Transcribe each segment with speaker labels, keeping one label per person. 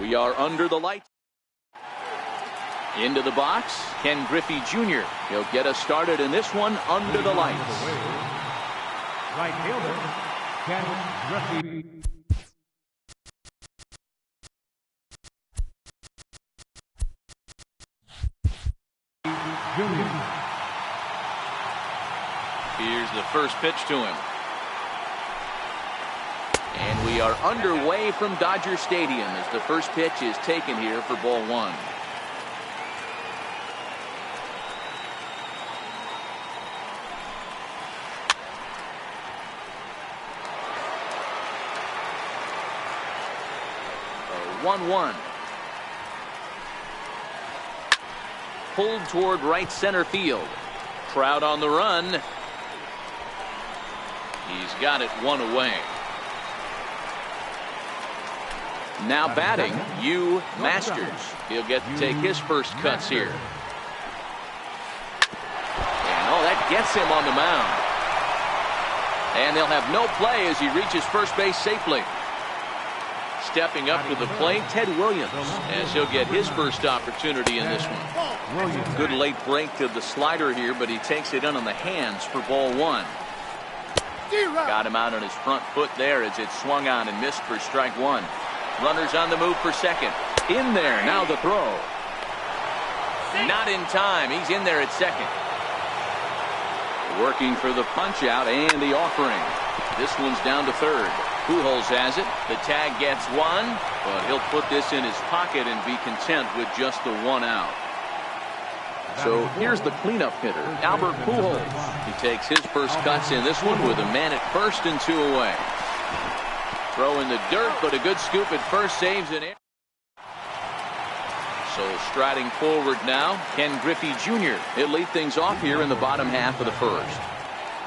Speaker 1: We are under the lights. Into the box, Ken Griffey Jr. He'll get us started in this one under the lights.
Speaker 2: Right fielder, Ken Griffey. Jr.
Speaker 1: Here's the first pitch to him. And we are underway from Dodger Stadium as the first pitch is taken here for ball one. A 1-1. Pulled toward right center field. Trout on the run. He's got it one away. Now batting, Hugh Masters. He'll get to take his first cuts here. And that gets him on the mound. And they'll have no play as he reaches first base safely. Stepping up to the plate, Ted Williams, as he'll get his first opportunity in this one. Good late break to the slider here, but he takes it in on the hands for ball one. Got him out on his front foot there as it swung on and missed for strike one. Runners on the move for second. In there, now the throw. Not in time. He's in there at second. Working for the punch out and the offering. This one's down to third. Pujols has it. The tag gets one, but he'll put this in his pocket and be content with just the one out. So here's the cleanup hitter, Albert Pujols. He takes his first cuts in this one with a man at first and two away. Throw in the dirt, but a good scoop at first saves an error. So striding forward now, Ken Griffey Jr. He'll lead things off here in the bottom half of the first.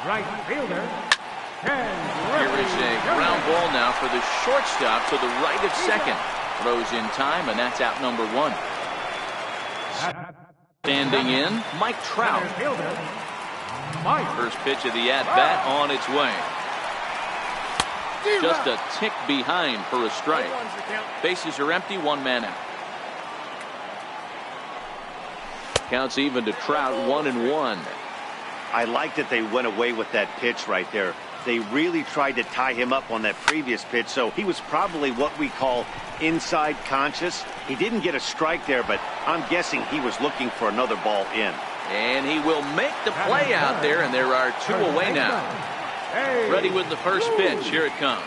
Speaker 2: Right fielder, Ken
Speaker 1: Here is a ground ball now for the shortstop to the right of second. Throws in time, and that's out number one. Standing in, Mike Trout. First pitch of the at-bat on its way. Just a tick behind for a strike. Bases are empty, one man out. Counts even to Trout, 1-1.
Speaker 3: I like that they went away with that pitch right there. They really tried to tie him up on that previous pitch, so he was probably what we call inside conscious. He didn't get a strike there, but I'm guessing he was looking for another ball in.
Speaker 1: And he will make the play out there, and there are two away now. Ready with the first pitch. Here it comes.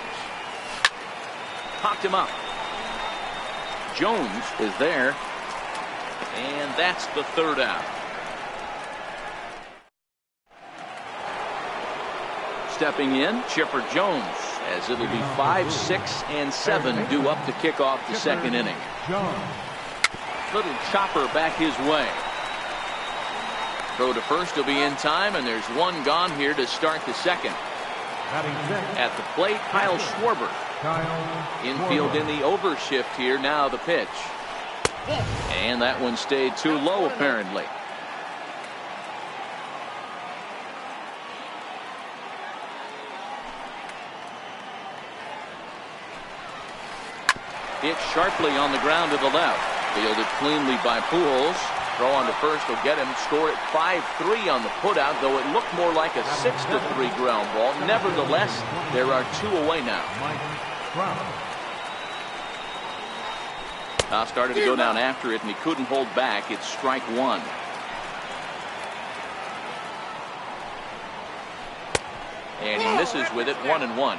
Speaker 1: Popped him up. Jones is there. And that's the third out. Stepping in, Chipper Jones, as it'll be 5, 6, and 7 due up to kick off the second inning. Little chopper back his way. Throw to first will be in time, and there's one gone here to start the second. At the plate, Kyle Schwarber. Infield in the overshift here. Now the pitch. And that one stayed too low, apparently. Hit sharply on the ground to the left. Fielded cleanly by Pujols. Throw on to first will get him. Score at 5-3 on the putout, though it looked more like a 6-3 ground ball. Nevertheless, there are two away now. Started to go down after it, and he couldn't hold back. It's strike one. And he misses with it, 1-1.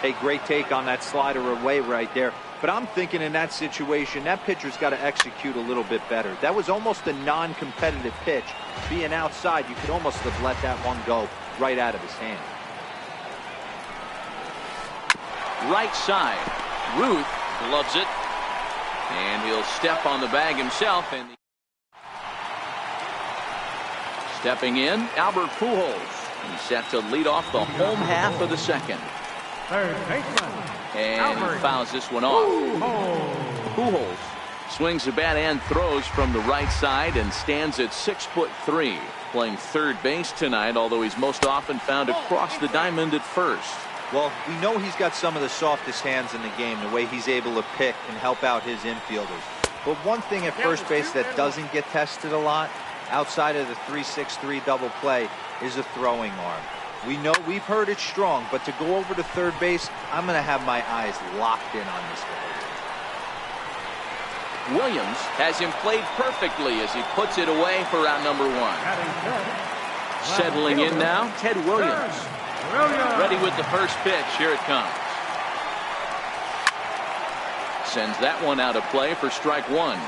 Speaker 4: A great take on that slider away right there. But I'm thinking in that situation, that pitcher's got to execute a little bit better. That was almost a non-competitive pitch. Being outside, you could almost have let that one go right out of his hand.
Speaker 1: Right side. Ruth loves it. And he'll step on the bag himself. And stepping in, Albert Pujols. He's set to lead off the home half of the second.
Speaker 2: Third baseman.
Speaker 1: And he fouls this one off. Pujols swings the bat and throws from the right side and stands at 6'3", playing third base tonight, although he's most often found across the diamond at first.
Speaker 4: Well, we know he's got some of the softest hands in the game, the way he's able to pick and help out his infielders. But one thing at first base that doesn't get tested a lot, outside of the 3-6-3 double play, is a throwing arm. We know we've heard it's strong, but to go over to third base, I'm going to have my eyes locked in on this guy.
Speaker 1: Williams has him played perfectly as he puts it away for out number 1. Settling in now, Ted Williams. Ready with the first pitch. Here it comes. Sends that one out of play for strike 1.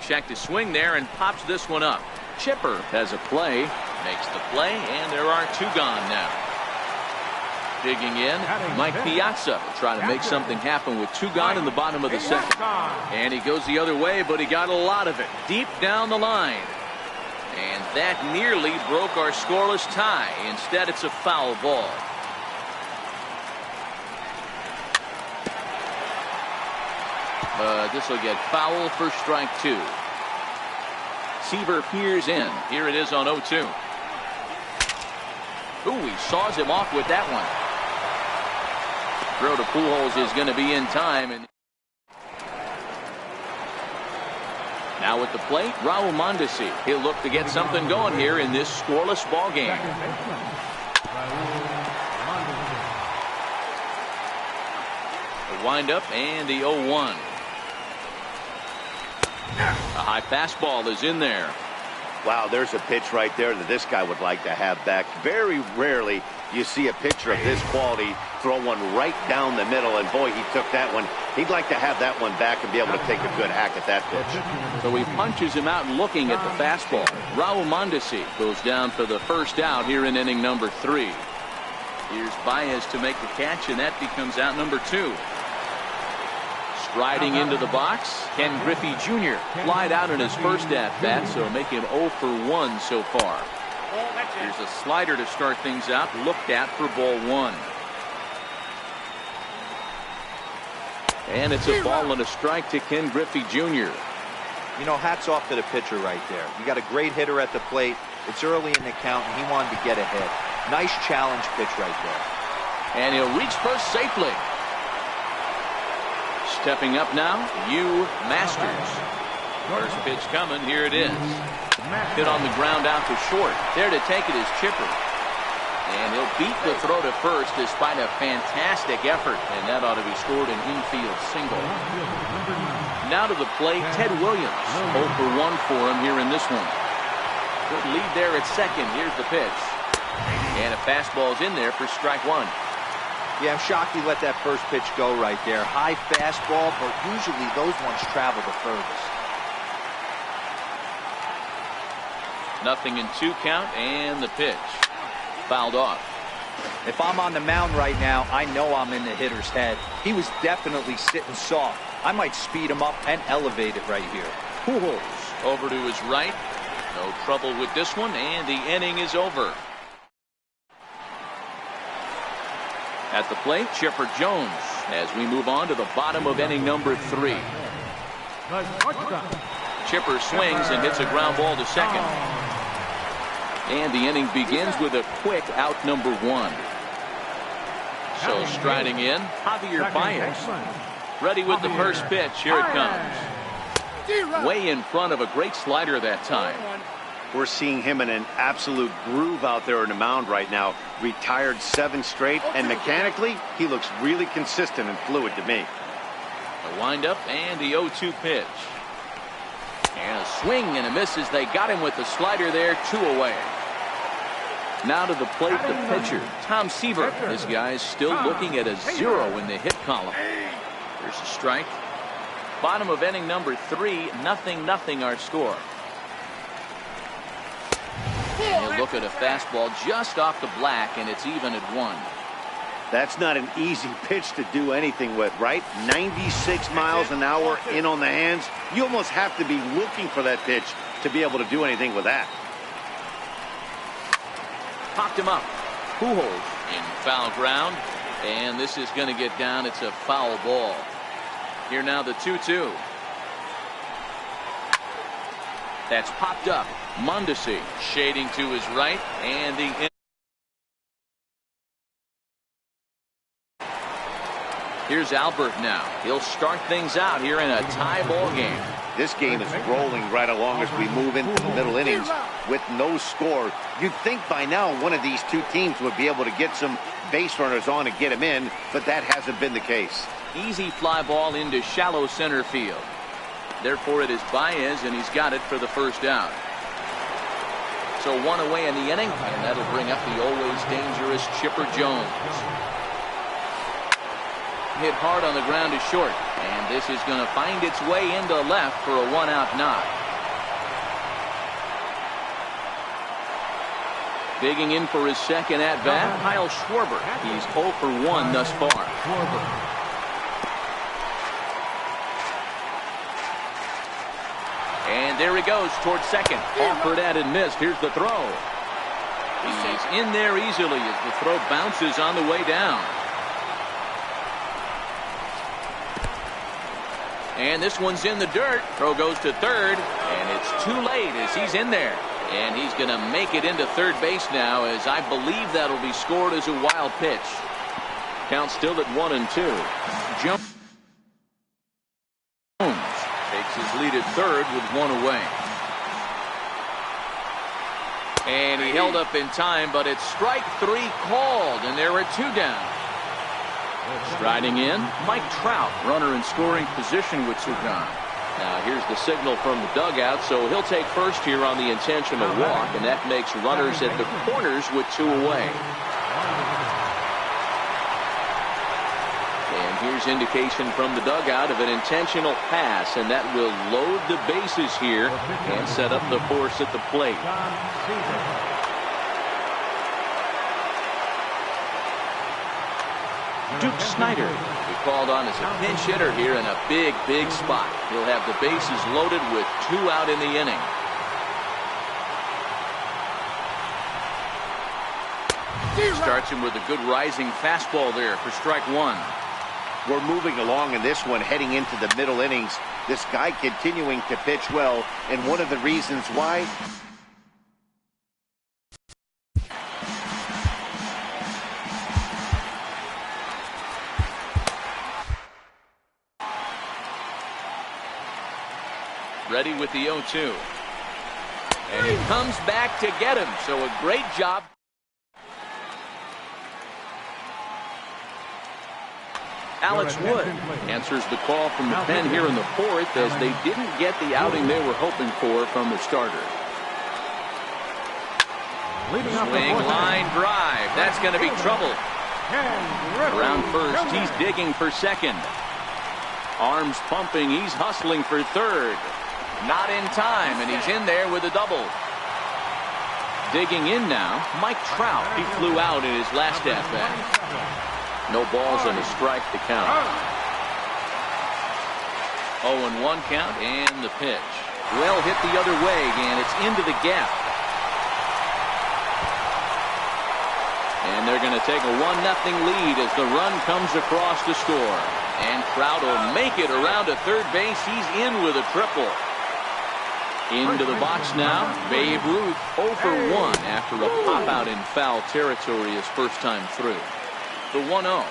Speaker 1: Checked his swing there and pops this one up. Chipper has a play, makes the play, and there are 2 gone now. Digging in, Mike Piazza trying to make something happen with 2 gone in the bottom of the 2nd. And he goes the other way, but he got a lot of it deep down the line. And that nearly broke our scoreless tie. Instead, it's a foul ball. But this will get foul for strike 2. Seaver peers in. Here it is on 0-2. Ooh, he saws him off with that one. Throw to Pujols is going to be in time. And now at the plate, Raul Mondesi. He'll look to get something going here in this scoreless ball game. The windup and the 0-1. A high fastball is in there.
Speaker 3: Wow, there's a pitch right there that this guy would like to have back. Very rarely you see a pitcher of this quality throw one right down the middle, and boy, he took that one. He'd like to have that one back and be able to take a good hack at that pitch.
Speaker 1: So he punches him out looking at the fastball. Raul Mondesi goes down for the first out here in inning number 3. Here's Baez to make the catch, and that becomes out number 2. Striding into the box, Ken Griffey Jr. flied out in his first at-bat, so make him 0 for 1 so far. Here's a slider to start things out, looked at for ball 1. And it's a ball and a strike to Ken Griffey Jr.
Speaker 4: You know, hats off to the pitcher right there. You got a great hitter at the plate. It's early in the count, and he wanted to get ahead. Nice challenge pitch right there.
Speaker 1: And he'll reach first safely. Stepping up now, Masters. First pitch coming. Here it is. Hit on the ground out to short. There to take it is Chipper. And he'll beat the throw to first despite a fantastic effort. And that ought to be scored an infield single. Now to the plate, Ted Williams. 0 for 1 for him here in this one. Good lead there at second. Here's the pitch. And a fastball's in there for strike 1.
Speaker 4: Yeah, I'm shocked he let that first pitch go right there. High fastball, but usually those ones travel the furthest.
Speaker 1: 0-2 count, and the pitch. Fouled off.
Speaker 4: If I'm on the mound right now, I know I'm in the hitter's head. He was definitely sitting soft. I might speed him up and elevate it right here.
Speaker 1: Pujols over to his right. No trouble with this one, and the inning is over. At the plate, Chipper Jones as we move on to the bottom of inning number 3. Chipper swings and hits a ground ball to second. And the inning begins with a quick out number 1. So striding in, Javier Baez. Ready with the first pitch. Here it comes. Way in front of a great slider that time.
Speaker 3: We're seeing him in an absolute groove out there in the mound right now. Retired 7 straight, and mechanically, he looks really consistent and fluid to me.
Speaker 1: The windup and the 0-2 pitch. And a swing and a miss as they got him with the slider there, 2 away. Now to the plate, the pitcher, Tom Seaver. This guy is still looking at a 0 in the hit column. There's a strike. Bottom of inning number 3, 0-0 our score. And he'll look at a fastball just off the black, and it's even at 1.
Speaker 3: That's not an easy pitch to do anything with, right? 96 miles an hour in on the hands. You almost have to be looking for that pitch to be able to do anything with that.
Speaker 1: Popped him up. Pujols in foul ground, and this is going to get down. It's a foul ball. Here now the 2-2. That's popped up. Mondesi shading to his right, and the here's Albert now. He'll start things out here in a tie ball game.
Speaker 3: This game is rolling right along as we move into the middle innings with no score. You'd think by now one of these two teams would be able to get some base runners on and get them in, but that hasn't been the case.
Speaker 1: Easy fly ball into shallow center field. Therefore, it is Baez, and he's got it for the first out. So one away in the inning, and that'll bring up the always dangerous Chipper Jones. Hit hard on the ground to short, and this is going to find its way into left for a one-out knock. Digging in for his second at-bat, Kyle Schwarber. He's 0 for 1 thus far. And there he goes towards second. Offered at and missed. Here's the throw. He's in there easily as the throw bounces on the way down. And this one's in the dirt. Throw goes to third, and it's too late as he's in there. And he's going to make it into third base now, as I believe that'll be scored as a wild pitch. Count still at 1-2. Jones takes his lead at third with one away. And he held up in time, but it's strike three called, and there are two down. Striding in, Mike Trout, runner in scoring position with two gone. Now here's the signal from the dugout, so he'll take first here on the intentional walk, and that makes runners at the corners with two away. And here's indication from the dugout of an intentional pass, and that will load the bases here and set up the force at the plate. Duke Snyder we called on as a pinch hitter here in a big spot. He'll have the bases loaded with two out in the inning. Starts him with a good rising fastball there for strike one.
Speaker 3: We're moving along in this one, heading into the middle innings. This guy continuing to pitch well, and one of the reasons why.
Speaker 1: Ready with the 0-2. And he comes back to get him. So a great job. Alex Wood answers the call from the pen here in the fourth, as they didn't get the outing they were hoping for from the starter. Swing, line drive. That's going to be trouble. Around first, he's digging for second. Arms pumping, he's hustling for third. Not in time, and he's in there with a double. Digging in now, Mike Trout. He flew out in his last at-bat. No balls and a strike to count. 0-1 count, and the pitch. Well hit the other way, and it's into the gap. And they're going to take a 1-0 lead as the run comes across to score. And Trout will make it around to third base. He's in with a triple. Into the box now, Babe Ruth 0 for 1 after a pop out in foul territory his first time through. The 1-0.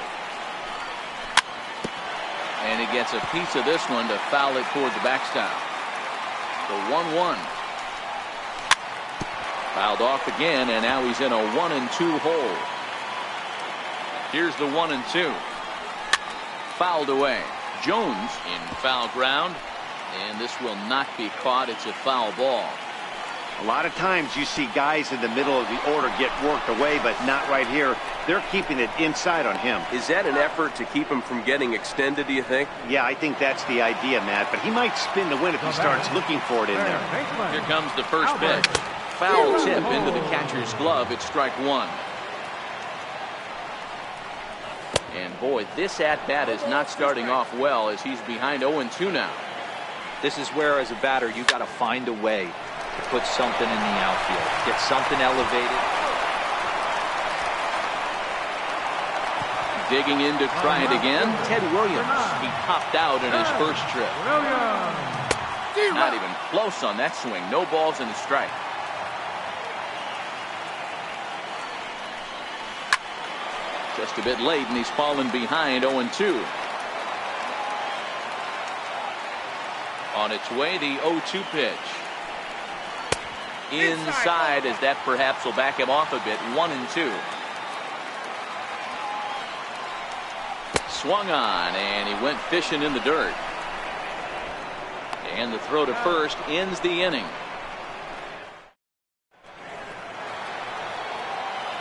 Speaker 1: And he gets a piece of this one to foul it toward the backstop. The 1-1. Fouled off again, and now he's in a 1-2 hole. Here's the 1-2. Fouled away. Jones in foul ground, and this will not be caught. It's a foul ball.
Speaker 3: A lot of times you see guys in the middle of the order get worked away, but not right here. They're keeping it inside on him.
Speaker 5: Is that an effort to keep him from getting extended, do you think?
Speaker 3: Yeah, I think that's the idea, Matt, but he might spin the win if he starts looking for it in there.
Speaker 1: Here comes the first pitch. Foul tip into the catcher's glove. It's strike one. And boy, this at-bat is not starting off well, as he's behind 0-2 now.
Speaker 4: This is where, as a batter, you got to find a way to put something in the outfield. Get something elevated.
Speaker 1: Digging in to try it again, Ted Williams. He popped out in his first trip. Not even close on that swing. No balls and a strike. Just a bit late, and he's fallen behind 0-2. On its way, the 0-2 pitch. Inside, as that perhaps will back him off a bit. 1-2. Swung on, and he went fishing in the dirt. And the throw to first ends the inning.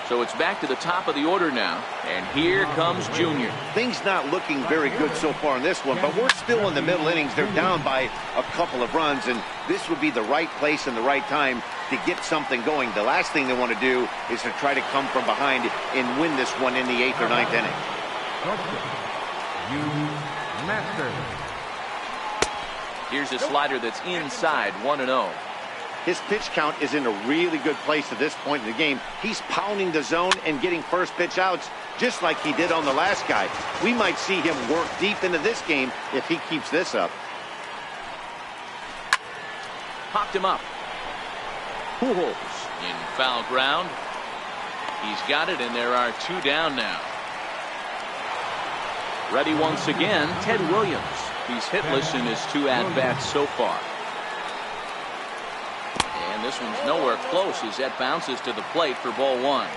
Speaker 1: So it's back to the top of the order now. And here comes Junior.
Speaker 3: Things not looking very good so far in this one, but we're still in the middle innings. They're down by a couple of runs, and this would be the right place and the right time to get something going. The last thing they want to do is to try to come from behind and win this one in the 8th or 9th inning.
Speaker 1: Here's a slider that's inside, 1-0.
Speaker 3: His pitch count is in a really good place at this point in the game. He's pounding the zone and getting first pitch outs just like he did on the last guy. We might see him work deep into this game if he keeps this up.
Speaker 1: Popped him up. Pujols in foul ground. He's got it, and there are 2 down now. Ready once again, Ted Williams. He's hitless in his 2 at-bats so far. And this one's nowhere close as that bounces to the plate for ball 1.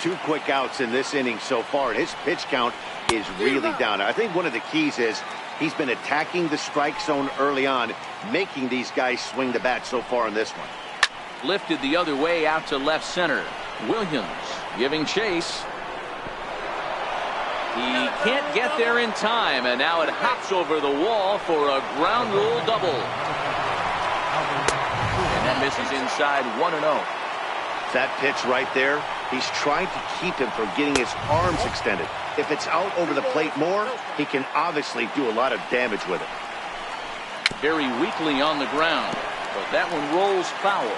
Speaker 3: 2 quick outs in this inning so far, and his pitch count is really down. I think one of the keys is he's been attacking the strike zone early on, making these guys swing the bat so far in this one.
Speaker 1: Lifted the other way out to left center. Williams giving chase. He can't get there in time, and now it hops over the wall for a ground rule double. And that misses inside, 1-0.
Speaker 3: That pitch right there, he's trying to keep him from getting his arms extended. If it's out over the plate more, he can obviously do a lot of damage with it.
Speaker 1: Very weakly on the ground, but that one rolls foul.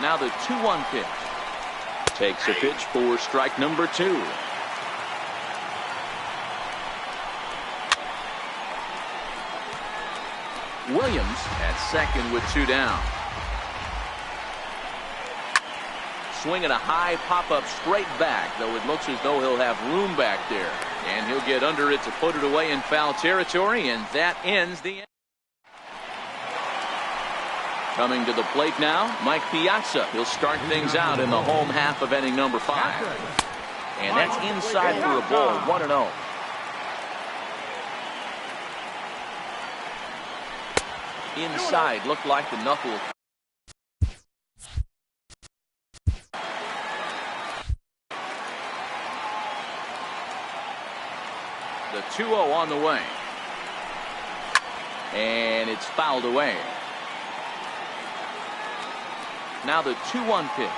Speaker 1: Now the 2-1 pitch. Takes a pitch for strike number 2. Williams at second with 2 down. Swinging a high pop-up straight back, though it looks as though he'll have room back there. And he'll get under it to put it away in foul territory, and that ends the inning. Coming to the plate now, Mike Piazza. He'll start things out in the home half of inning number 5. And that's inside for a ball, 1-0. Inside, looked like the knuckle. The 2-0 on the way. And it's fouled away. Now the 2-1 pitch.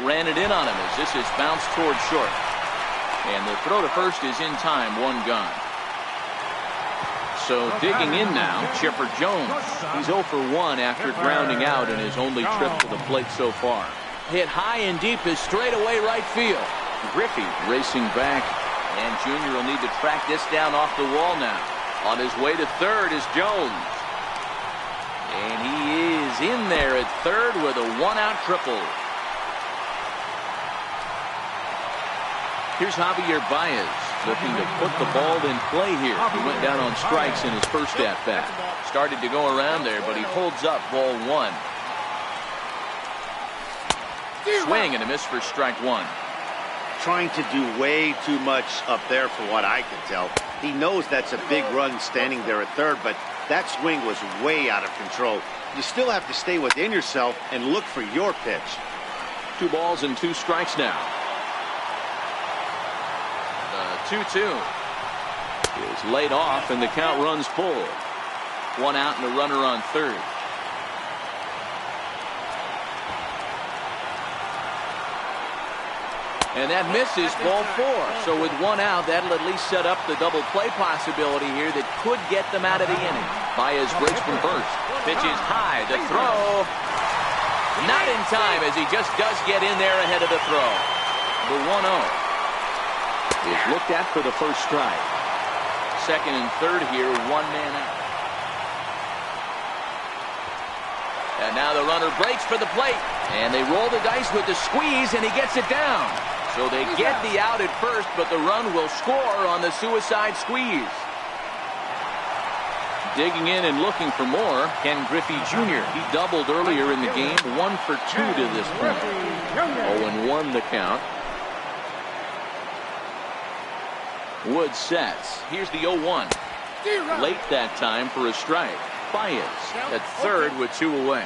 Speaker 1: Ran it in on him as this is bounced toward short. And the throw to first is in time, 1 gone. So digging in now, Chipper Jones. He's 0 for 1 after grounding out in his only trip to the plate so far. Hit high and deep is straight away right field. Griffey racing back, and Junior will need to track this down off the wall now. On his way to third is Jones. And he is in there at third with a 1-out triple. Here's Javier Baez looking to put the ball in play here. He went down on strikes in his first at-bat. Started to go around there, but he holds up ball 1. Swing and a miss for strike 1.
Speaker 3: Trying to do way too much up there for what I can tell. He knows that's a big run standing there at third, but that swing was way out of control. You still have to stay within yourself and look for your pitch.
Speaker 1: 2 balls and 2 strikes now. 2-2 is laid off, and the count runs full. 1 out and a runner on third. And that misses ball 4. So with 1 out, that'll at least set up the double play possibility here that could get them out of the inning. Baez breaks from first. Pitch is high. The throw. Not in time, as he just does get in there ahead of the throw. The 1-0. Is looked at for the first strike. Second and third here, one man out. And now the runner breaks for the plate. And they roll the dice with the squeeze, and he gets it down. So they get the out at first, but the run will score on the suicide squeeze. Digging in and looking for more, Ken Griffey Jr. He doubled earlier in the game, 1 for 2 to this point. 0-1 the count. Wood sets. Here's the 0-1. Late that time for a strike. Baez at third with 2 away.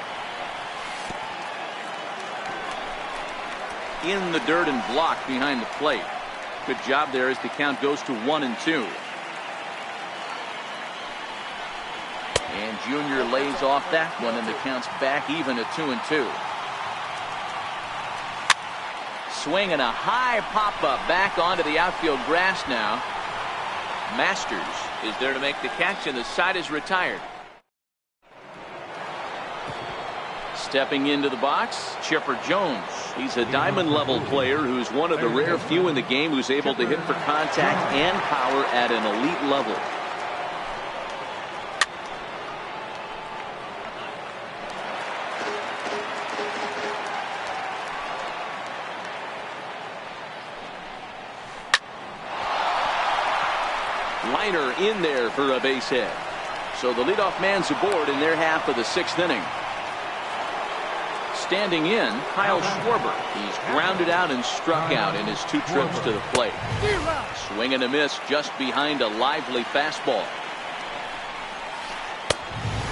Speaker 1: In the dirt and blocked behind the plate. Good job there as the count goes to 1-2. And Junior lays off that one, and the count's back even at 2-2. Swing and a high pop-up back onto the outfield grass now. Masters is there to make the catch, and the side is retired. Stepping into the box, Chipper Jones. He's a diamond-level player who's one of the rare few in the game who's able to hit for contact and power at an elite level. Liner in there for a base hit. So the leadoff man's aboard in their half of the 6th inning. Standing in, Kyle Schwarber. He's grounded out and struck out in his 2 trips to the plate. Swing and a miss just behind a lively fastball.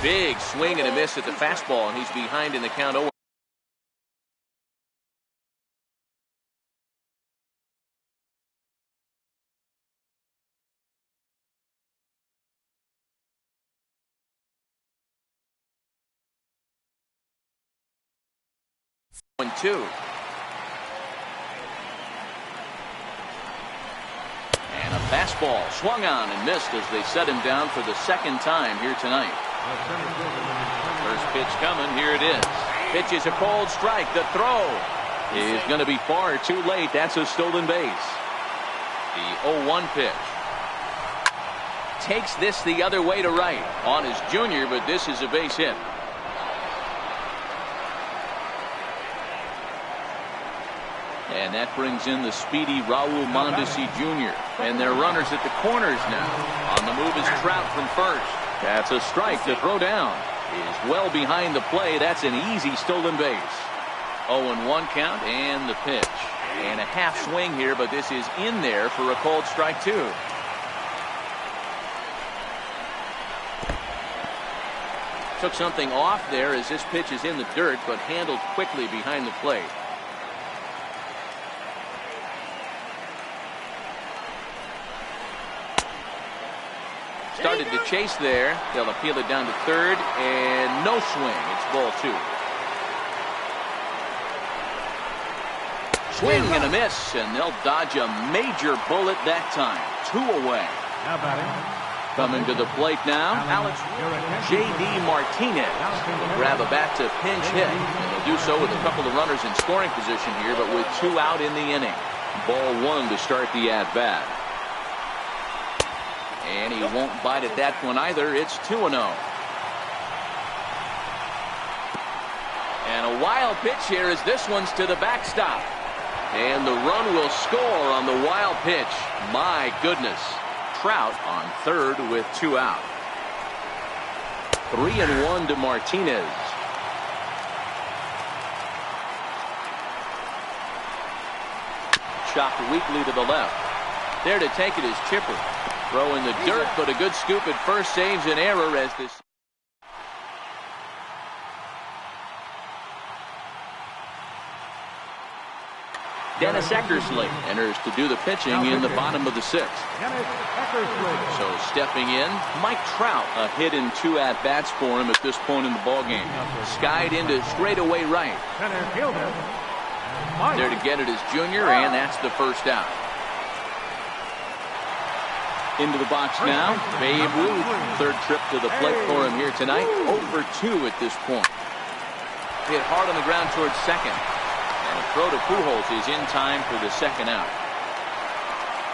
Speaker 1: Big swing and a miss at the fastball, and he's behind in the count 0. And a fastball swung on and missed as they set him down for the 2nd time here tonight. First pitch coming. Here it is. Pitch is a cold strike. The throw is going to be far too late. That's a stolen base. The 0-1 pitch. Takes this the other way to right on his Junior, but this is a base hit. And that brings in the speedy Raul Mondesi Jr. And they're runners at the corners now. On the move is Trout from first. That's a strike. The throw down is well behind the play. That's an easy stolen base. 0-1 count and the pitch. And a half swing here, but this is in there for a called strike 2. Took something off there as this pitch is in the dirt, but handled quickly behind the plate. Started to chase there. They'll appeal it down to third, and no swing. It's ball 2. Swing and a miss, and they'll dodge a major bullet that time. 2 away.
Speaker 2: Now batting.
Speaker 1: Coming to the plate now, J.D. Martinez will grab a bat to pinch hit, and they'll do so with a couple of runners in scoring position here, but with 2 out in the inning. Ball 1 to start the at-bat. And he won't bite at that one either. It's 2-0. And a wild pitch here as this one's to the backstop. And the run will score on the wild pitch. My goodness. Trout on third with 2 out. 3-1 to Martinez. Chopped weakly to the left. There to take it is Chipper. Throw in the dirt, but a good scoop at first saves an error as this. Dennis Eckersley enters to do the pitching in the bottom of the 6th. So stepping in, Mike Trout, a hit in 2 at-bats for him at this point in the ballgame. Skied into straightaway right. There to get it is Junior, and that's the first out. Into the box now, Babe Ruth. 3rd trip to the plate for him here tonight. 0 for 2 at this point. Hit hard on the ground towards second. And a throw to Pujols is in time for the 2nd out.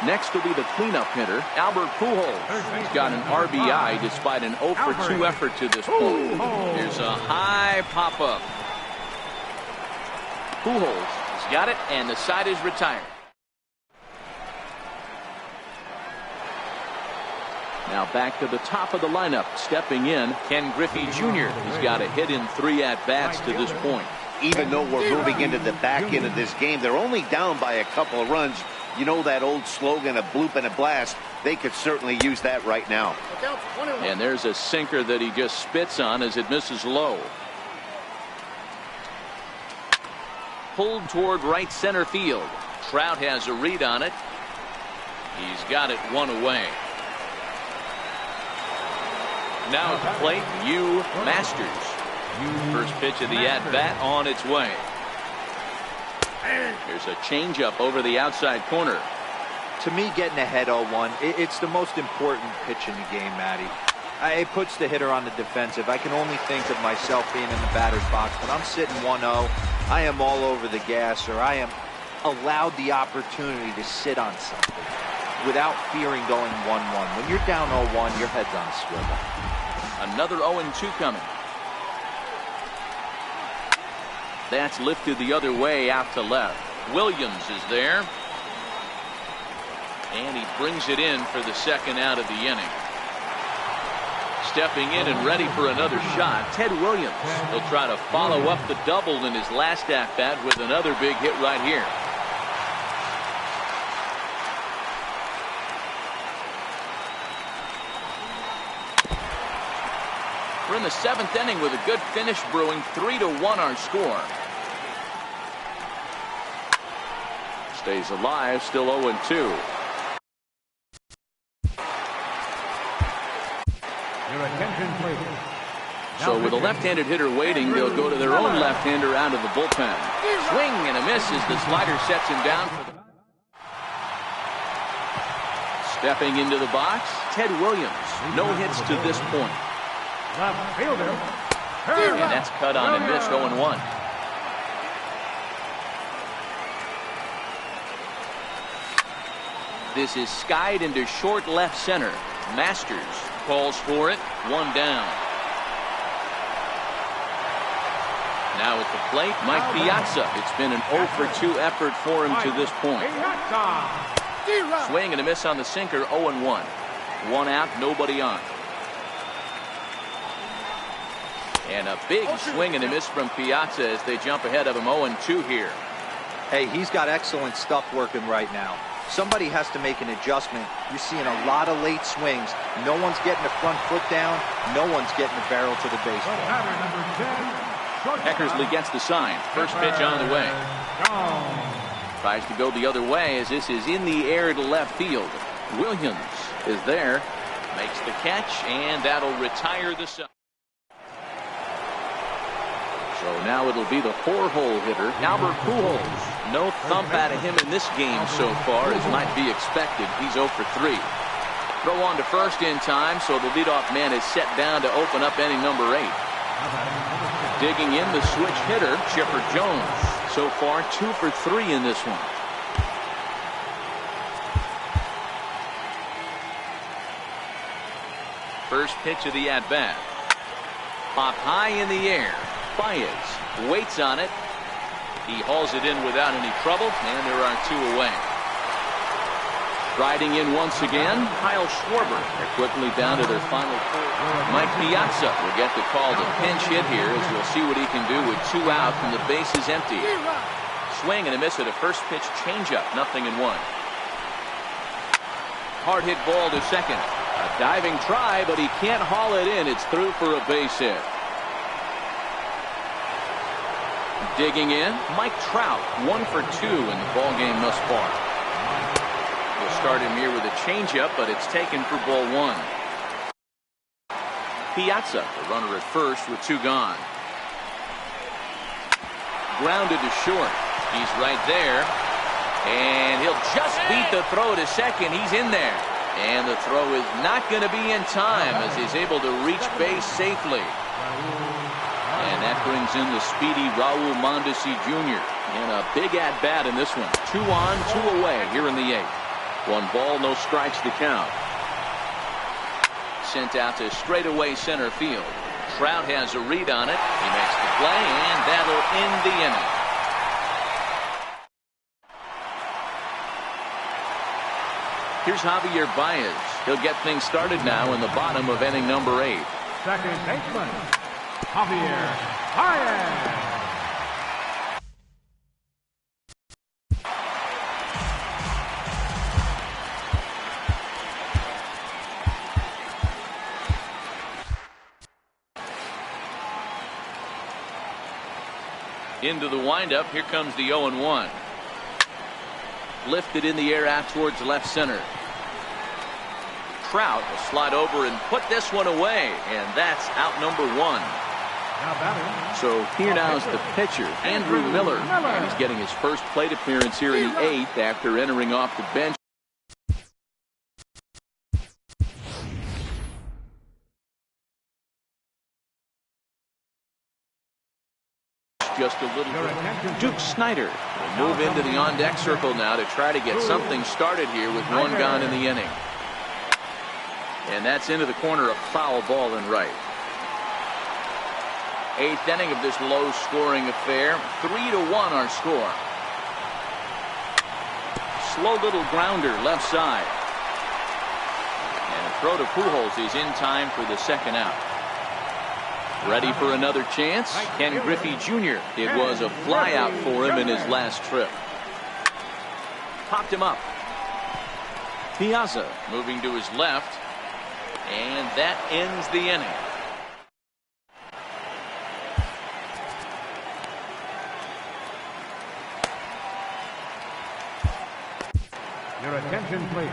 Speaker 1: Next will be the cleanup hitter, Albert Pujols. He's got an RBI despite an 0 for 2 effort to this point. Here's a high pop-up. Pujols has got it, and the side is retired. Now back to the top of the lineup. Stepping in, Ken Griffey Jr. He's got a hit in 3 at-bats to this point.
Speaker 3: Even though we're moving into the back end of this game, they're only down by a couple of runs. You know that old slogan, a bloop and a blast. They could certainly use that right now.
Speaker 1: And there's a sinker that he just spits on as it misses low. Pulled toward right center field. Trout has a read on it. He's got it 1 away. Now at the plate, Hugh Masters. First pitch of the at-bat on its way. There's a changeup over the outside corner.
Speaker 4: To me, getting ahead 0-1, it's the most important pitch in the game, Matty. It puts the hitter on the defensive. I can only think of myself being in the batter's box. When I'm sitting 1-0, I am all over the gas, or I am allowed the opportunity to sit on something without fearing going 1-1. When you're down 0-1, your head's on a swivel.
Speaker 1: Another 0-2 coming. That's lifted the other way out to left. Williams is there. And he brings it in for the second out of the inning. Stepping in and ready for another shot, Ted Williams. He'll try to follow up the double in his last at-bat with another big hit right here. We're in the 7th inning with a good finish brewing. 3-1 our score. Stays alive, still 0-2.
Speaker 2: Your attention, please.
Speaker 1: So with a left-handed hitter waiting, they'll go to their own left-hander out of the bullpen. Swing and a miss as the slider sets him down. Stepping into the box, Ted Williams. No hits to this point.
Speaker 2: Left fielder.
Speaker 1: And that's cut on and missed. 0-1. This is skied into short left center. Masters calls for it. 1 down. Now at the plate, Mike Piazza. It's been an 0 for 2 effort for him to this point. Swing and a miss on the sinker. 0-1. 1 out, nobody on. And a big swing and a miss from Piazza as they jump ahead of him. 0-2 here.
Speaker 4: Hey, he's got excellent stuff working right now. Somebody has to make an adjustment. You're seeing a lot of late swings. No one's getting the front foot down. No one's getting the barrel to the baseball.
Speaker 1: Eckersley gets the sign. First pitch on the way. Tries to go the other way as this is in the air to left field. Williams is there. Makes the catch, and that'll retire the side. So now it'll be the 4-hole hitter, Albert Pujols. No thump out of him in this game so far, as might be expected. He's 0 for 3. Throw on to first in time, so the leadoff man is set down to open up inning number 8. Digging in the switch hitter, Chipper Jones. So far, 2 for 3 in this one. First pitch of the at-bat. Pop high in the air. Baez waits on it. He hauls it in without any trouble, and there are 2 away. Riding in once again, Kyle Schwarber. They're quickly down to their final 4. Mike Piazza will get the call to pinch hit here, as we'll see what he can do with 2 out and the base is empty. Swing and a miss at a first pitch changeup, 0-1. Hard hit ball to second. A diving try, but he can't haul it in. It's through for a base hit. Digging in, Mike Trout, 1 for 2 in the ball game thus far. We'll start him here with a changeup, but it's taken for ball 1. Piazza, the runner at first with 2 gone. Grounded to short. He's right there, and he'll just beat the throw to second. He's in there, and the throw is not going to be in time as he's able to reach base safely. And that brings in the speedy Raul Mondesi Jr. And a big at-bat in this one. 2 on, 2 away here in the 8th. 1 ball, no strikes to count. Sent out to straightaway center field. Trout has a read on it. He makes the play, and that'll end the inning. Here's Javier Baez. He'll get things started now in the bottom of inning number 8.
Speaker 2: Second baseman, Javier Baez.
Speaker 1: Into the windup. Here comes the 0-1. Lifted in the air out towards left center. Trout will slide over and put this one away, and that's out number 1. So here now is the pitcher, Andrew Miller, and he's getting his first plate appearance here in the 8th after entering off the bench. Just a little bit. Duke Snyder will move into the on-deck circle now to try to get something started here with 1 gone in the inning. And that's into the corner, a foul ball and right. 8th inning of this low-scoring affair. 3-1 our score. Slow little grounder left side. And a throw to Pujols is in time for the second out. Ready for another chance? Ken Griffey Jr. It was a fly out for him in his last trip. Popped him up. Piazza moving to his left. And that ends the inning.
Speaker 2: Your attention, please.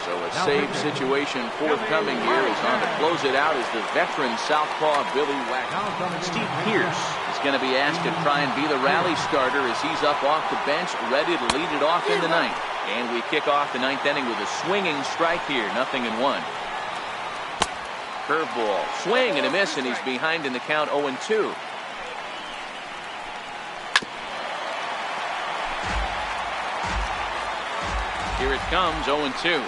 Speaker 1: So a save situation forthcoming here is on to close it out is the veteran southpaw Billy Wagner. Steve Pearce is going to be asked to try and be the rally starter as he's up off the bench ready to lead it off in the 9th. And we kick off the 9th inning with a swinging strike here, 0-1. Curveball, swing and a miss, and he's behind in the count 0-2. Here it comes, 0-2.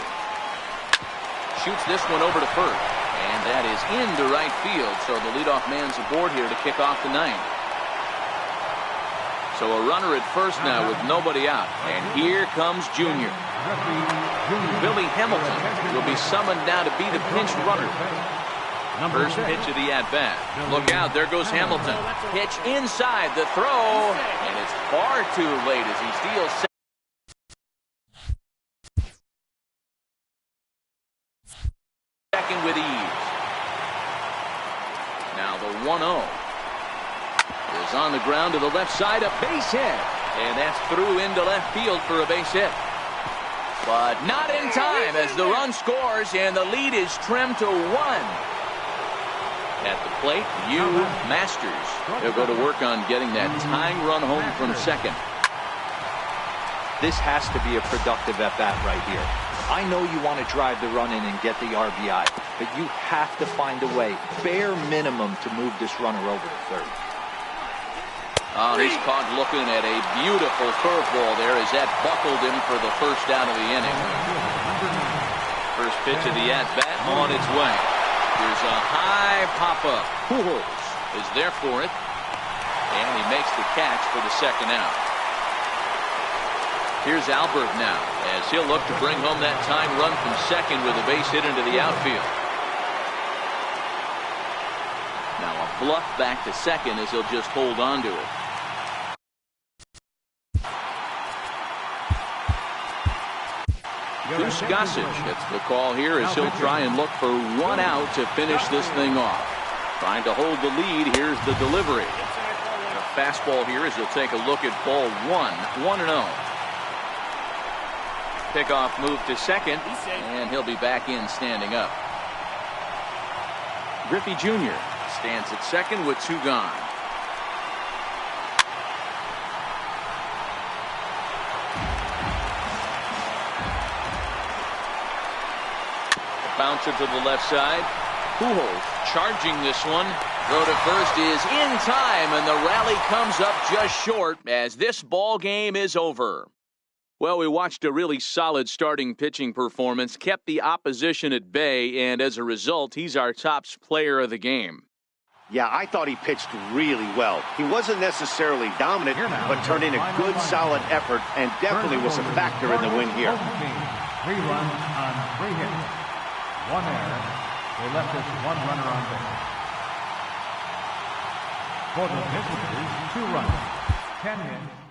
Speaker 1: Shoots this one over to first, and that is into right field, so the leadoff man's aboard here to kick off the 9th. So a runner at first now with nobody out, and here comes Junior. Billy Hamilton will be summoned now to be the pinch runner. First pitch of the at-bat. Look out, there goes Hamilton. Pitch inside, the throw, and it's far too late as he steals second with ease. Now the 1-0 is on the ground to the left side, a base hit, and that's through into left field for a base hit. But not in time as the run scores and the lead is trimmed to 1. At the plate, Hugh Masters. He'll go to work on getting that tying run home from second.
Speaker 4: This has to be a productive at-bat right here. I know you want to drive the run in and get the RBI, but you have to find a way, bare minimum, to move this runner over to third.
Speaker 1: Oh, he's caught looking at a beautiful curveball there as that buckled him for the first out of the inning. First pitch of the at-bat on its way. Here's a high pop-up. Pujols is there for it, and he makes the catch for the second out. Here's Albert now, as he'll look to bring home that tying run from second with a base hit into the outfield. Now a bluff back to second as he'll just hold on to it. Goose Gossage gets the call here as he'll try and look for 1 out to finish this thing off. Trying to hold the lead. Here's the delivery. A fastball here as he'll take a look at ball 1. 1-0. Pickoff move to second, and he'll be back in standing up. Griffey Jr. stands at second with 2 gone. Bouncer to the left side. Pujols charging this one. Throw to first is in time, and the rally comes up just short as this ball game is over. Well, we watched a really solid starting pitching performance, kept the opposition at bay, and as a result, he's our top player of the game.
Speaker 3: Yeah, I thought he pitched really well. He wasn't necessarily dominant, but turned in a good, solid effort and definitely was a factor in the win here.
Speaker 2: 3 runs on 3 hits. 1 error. They left us 1 runner on base. For the visitors, 2 runs. 10 hits.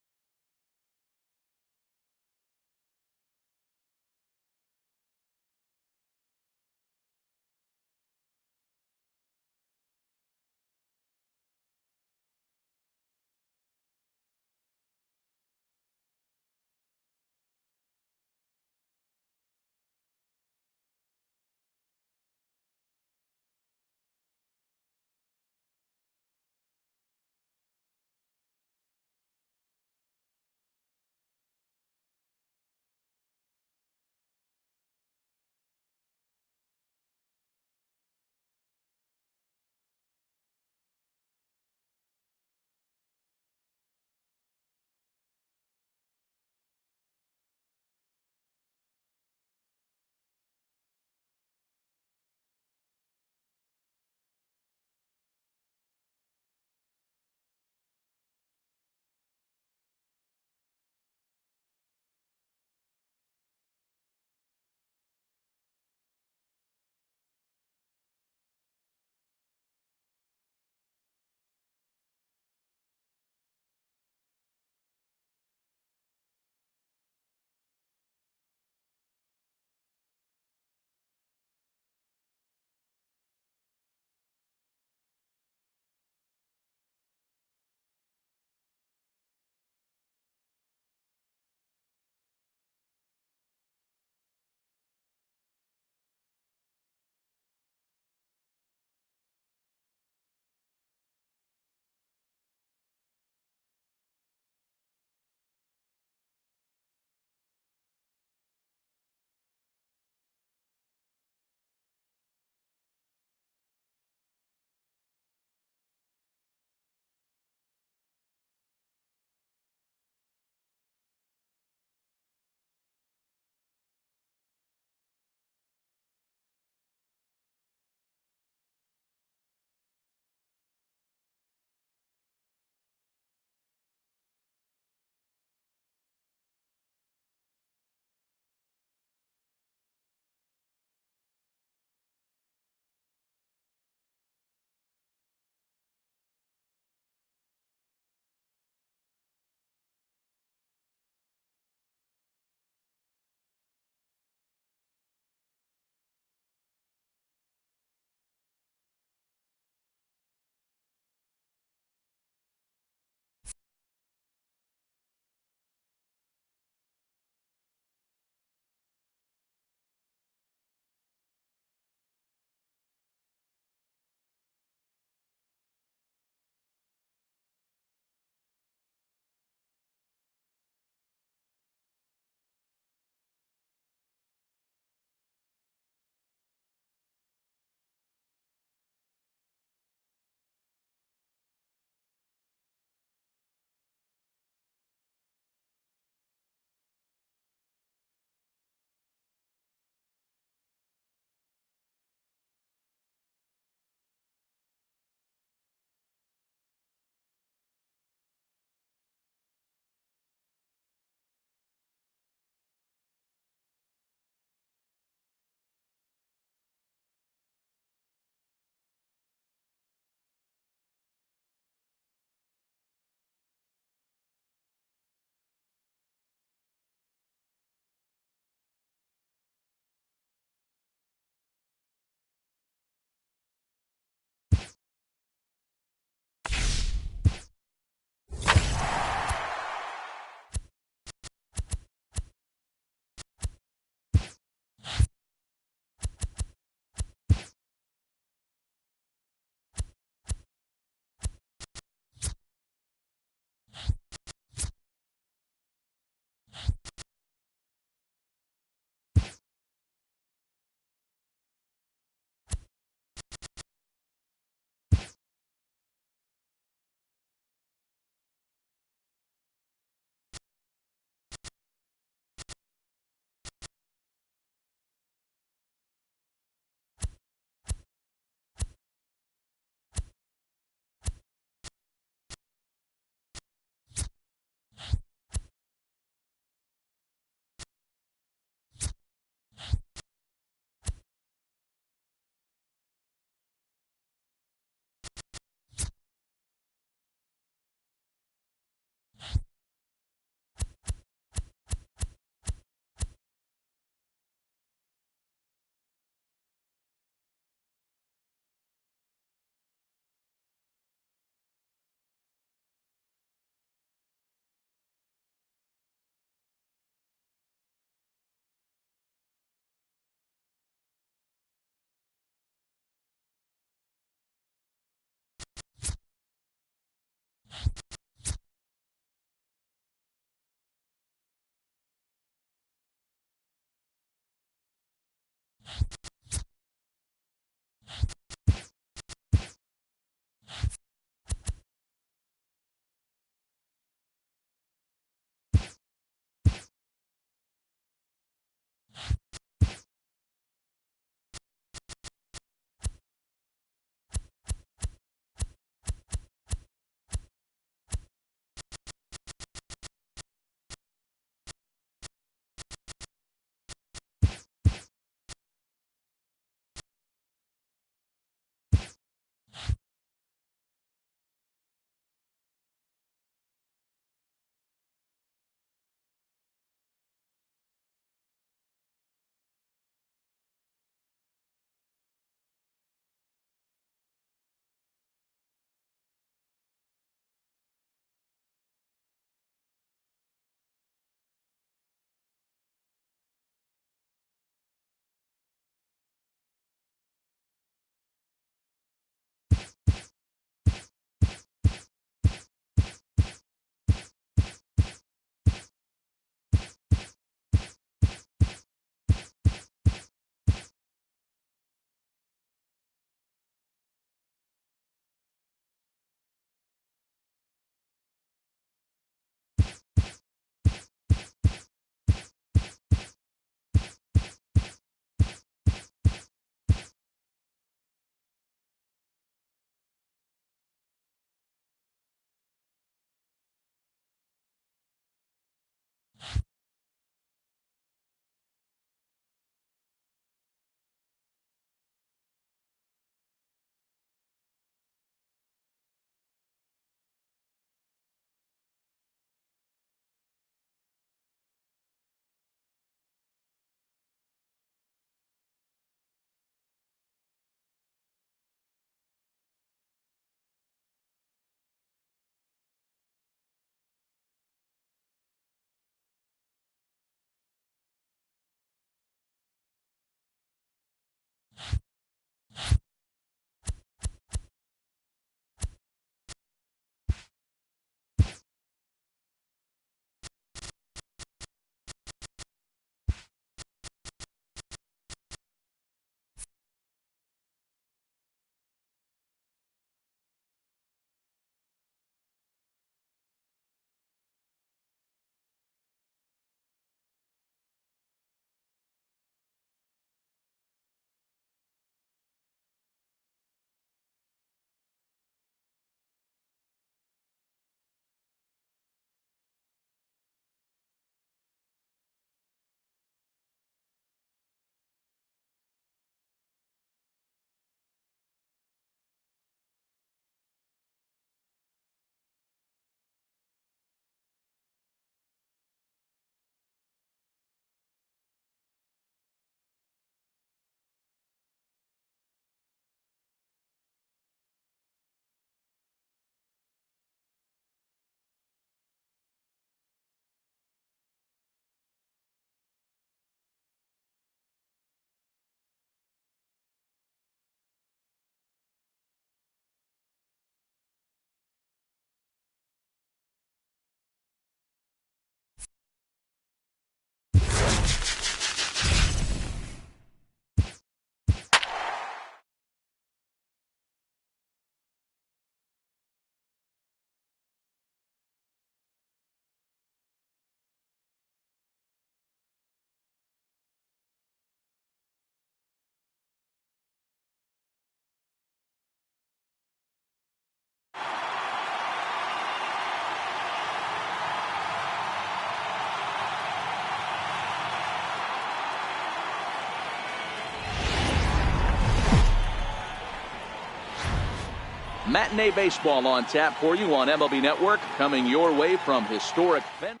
Speaker 1: Matinee baseball on tap for you on MLB Network, coming your way from historic Fenway.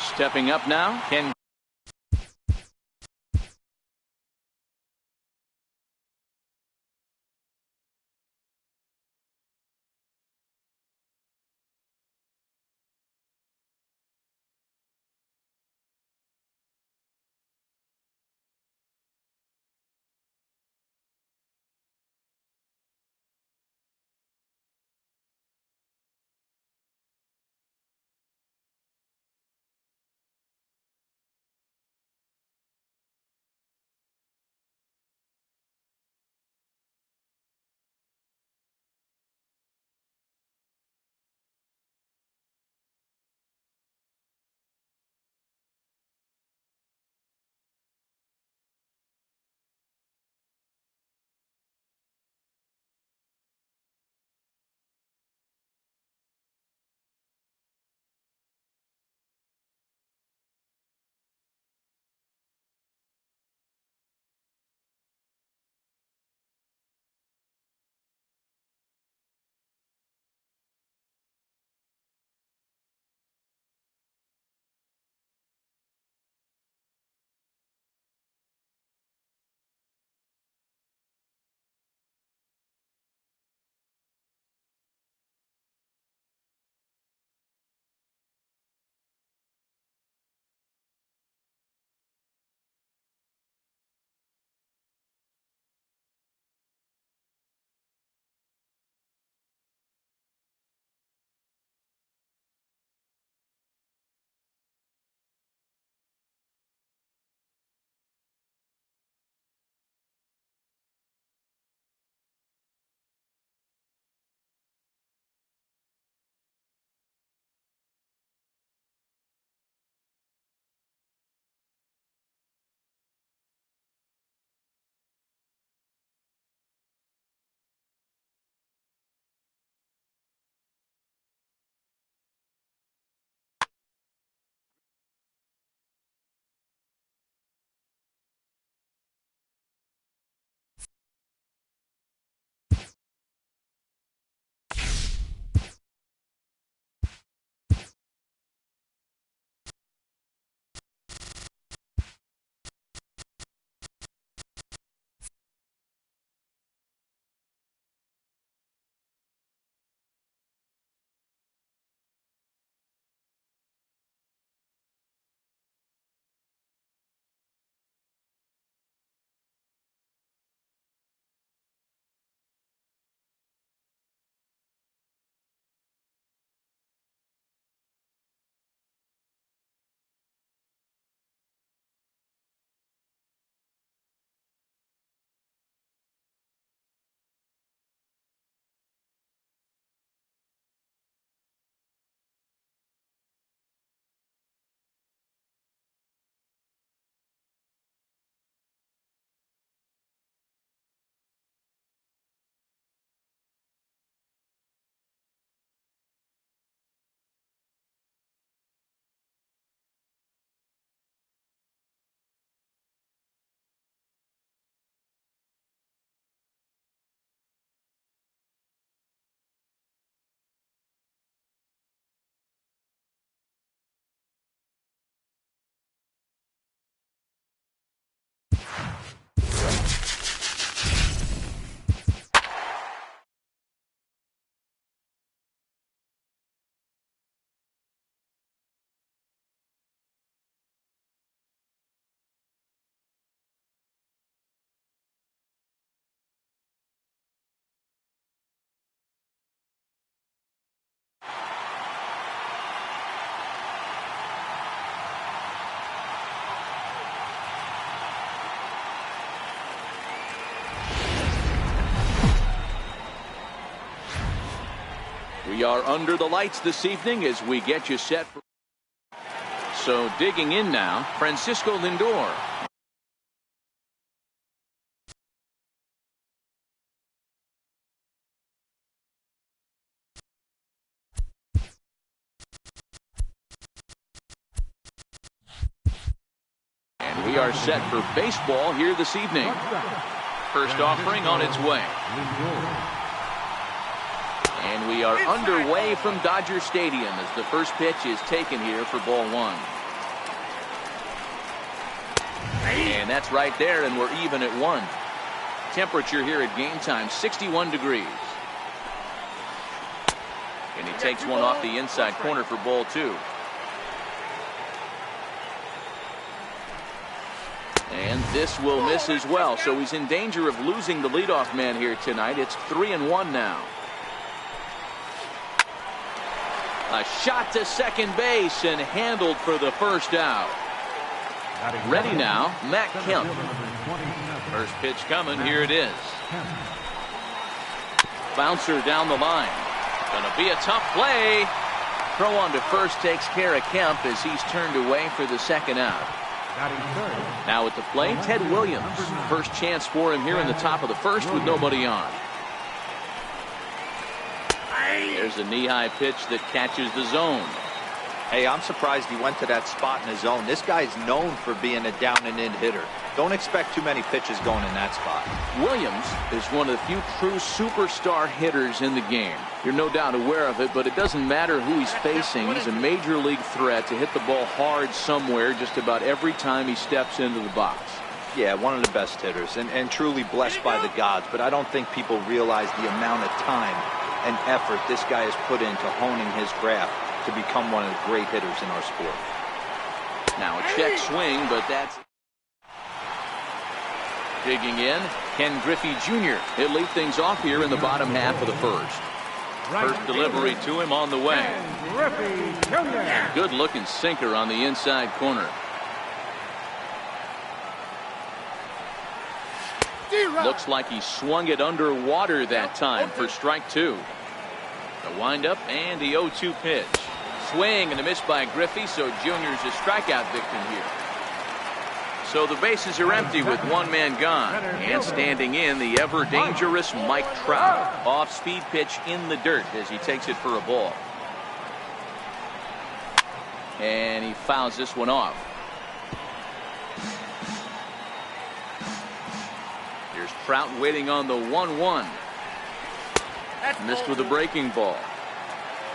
Speaker 1: Stepping up now, Ken. We are under the lights this evening as we get you set for. So digging in now, Francisco Lindor. And we are set for baseball here this evening. First offering on its way. And we are underway from Dodger Stadium as the first pitch is taken here for ball one. And that's right there, and we're even at 1. Temperature here at game time, 61 degrees. And he takes one off the inside corner for ball 2. And this will miss as well, so he's in danger of losing the leadoff man here tonight. It's 3-1 now. A shot to second base and handled for the first out. Ready now, Matt Kemp. First pitch coming, here it is. Bouncer down the line. Gonna be a tough play. Throw on to first takes care of Kemp as he's turned away for the second out. Now at the plate, Ted Williams. First chance for him here in the top of the first with nobody on. There's a knee-high pitch that catches the zone.
Speaker 4: Hey, I'm surprised he went to that spot in the zone. This guy's known for being a down-and-in hitter. Don't expect too many pitches going in that spot.
Speaker 1: Williams is one of the few true superstar hitters in the game. You're no doubt aware of it, but it doesn't matter who he's facing. He's a major league threat to hit the ball hard somewhere just about every time he steps into the box.
Speaker 4: Yeah, one of the best hitters and truly blessed by the gods, but I don't think people realize the amount of time and effort this guy has put into honing his craft to become one of the great hitters in our sport.
Speaker 1: Now a check swing, but that's digging in. Ken Griffey Jr. He'll lead things off here in the bottom half of the first. First delivery to him on the way. Good looking sinker on the inside corner. Looks like he swung it underwater that time for strike 2. The windup and the 0-2 pitch. Swing and a miss by Griffey, so Junior's a strikeout victim here. So the bases are empty with one man gone. And standing in, the ever dangerous Mike Trout. Off-speed pitch in the dirt as he takes it for a ball. And he fouls this one off. Here's Trout waiting on the 1-1. Missed with a breaking ball.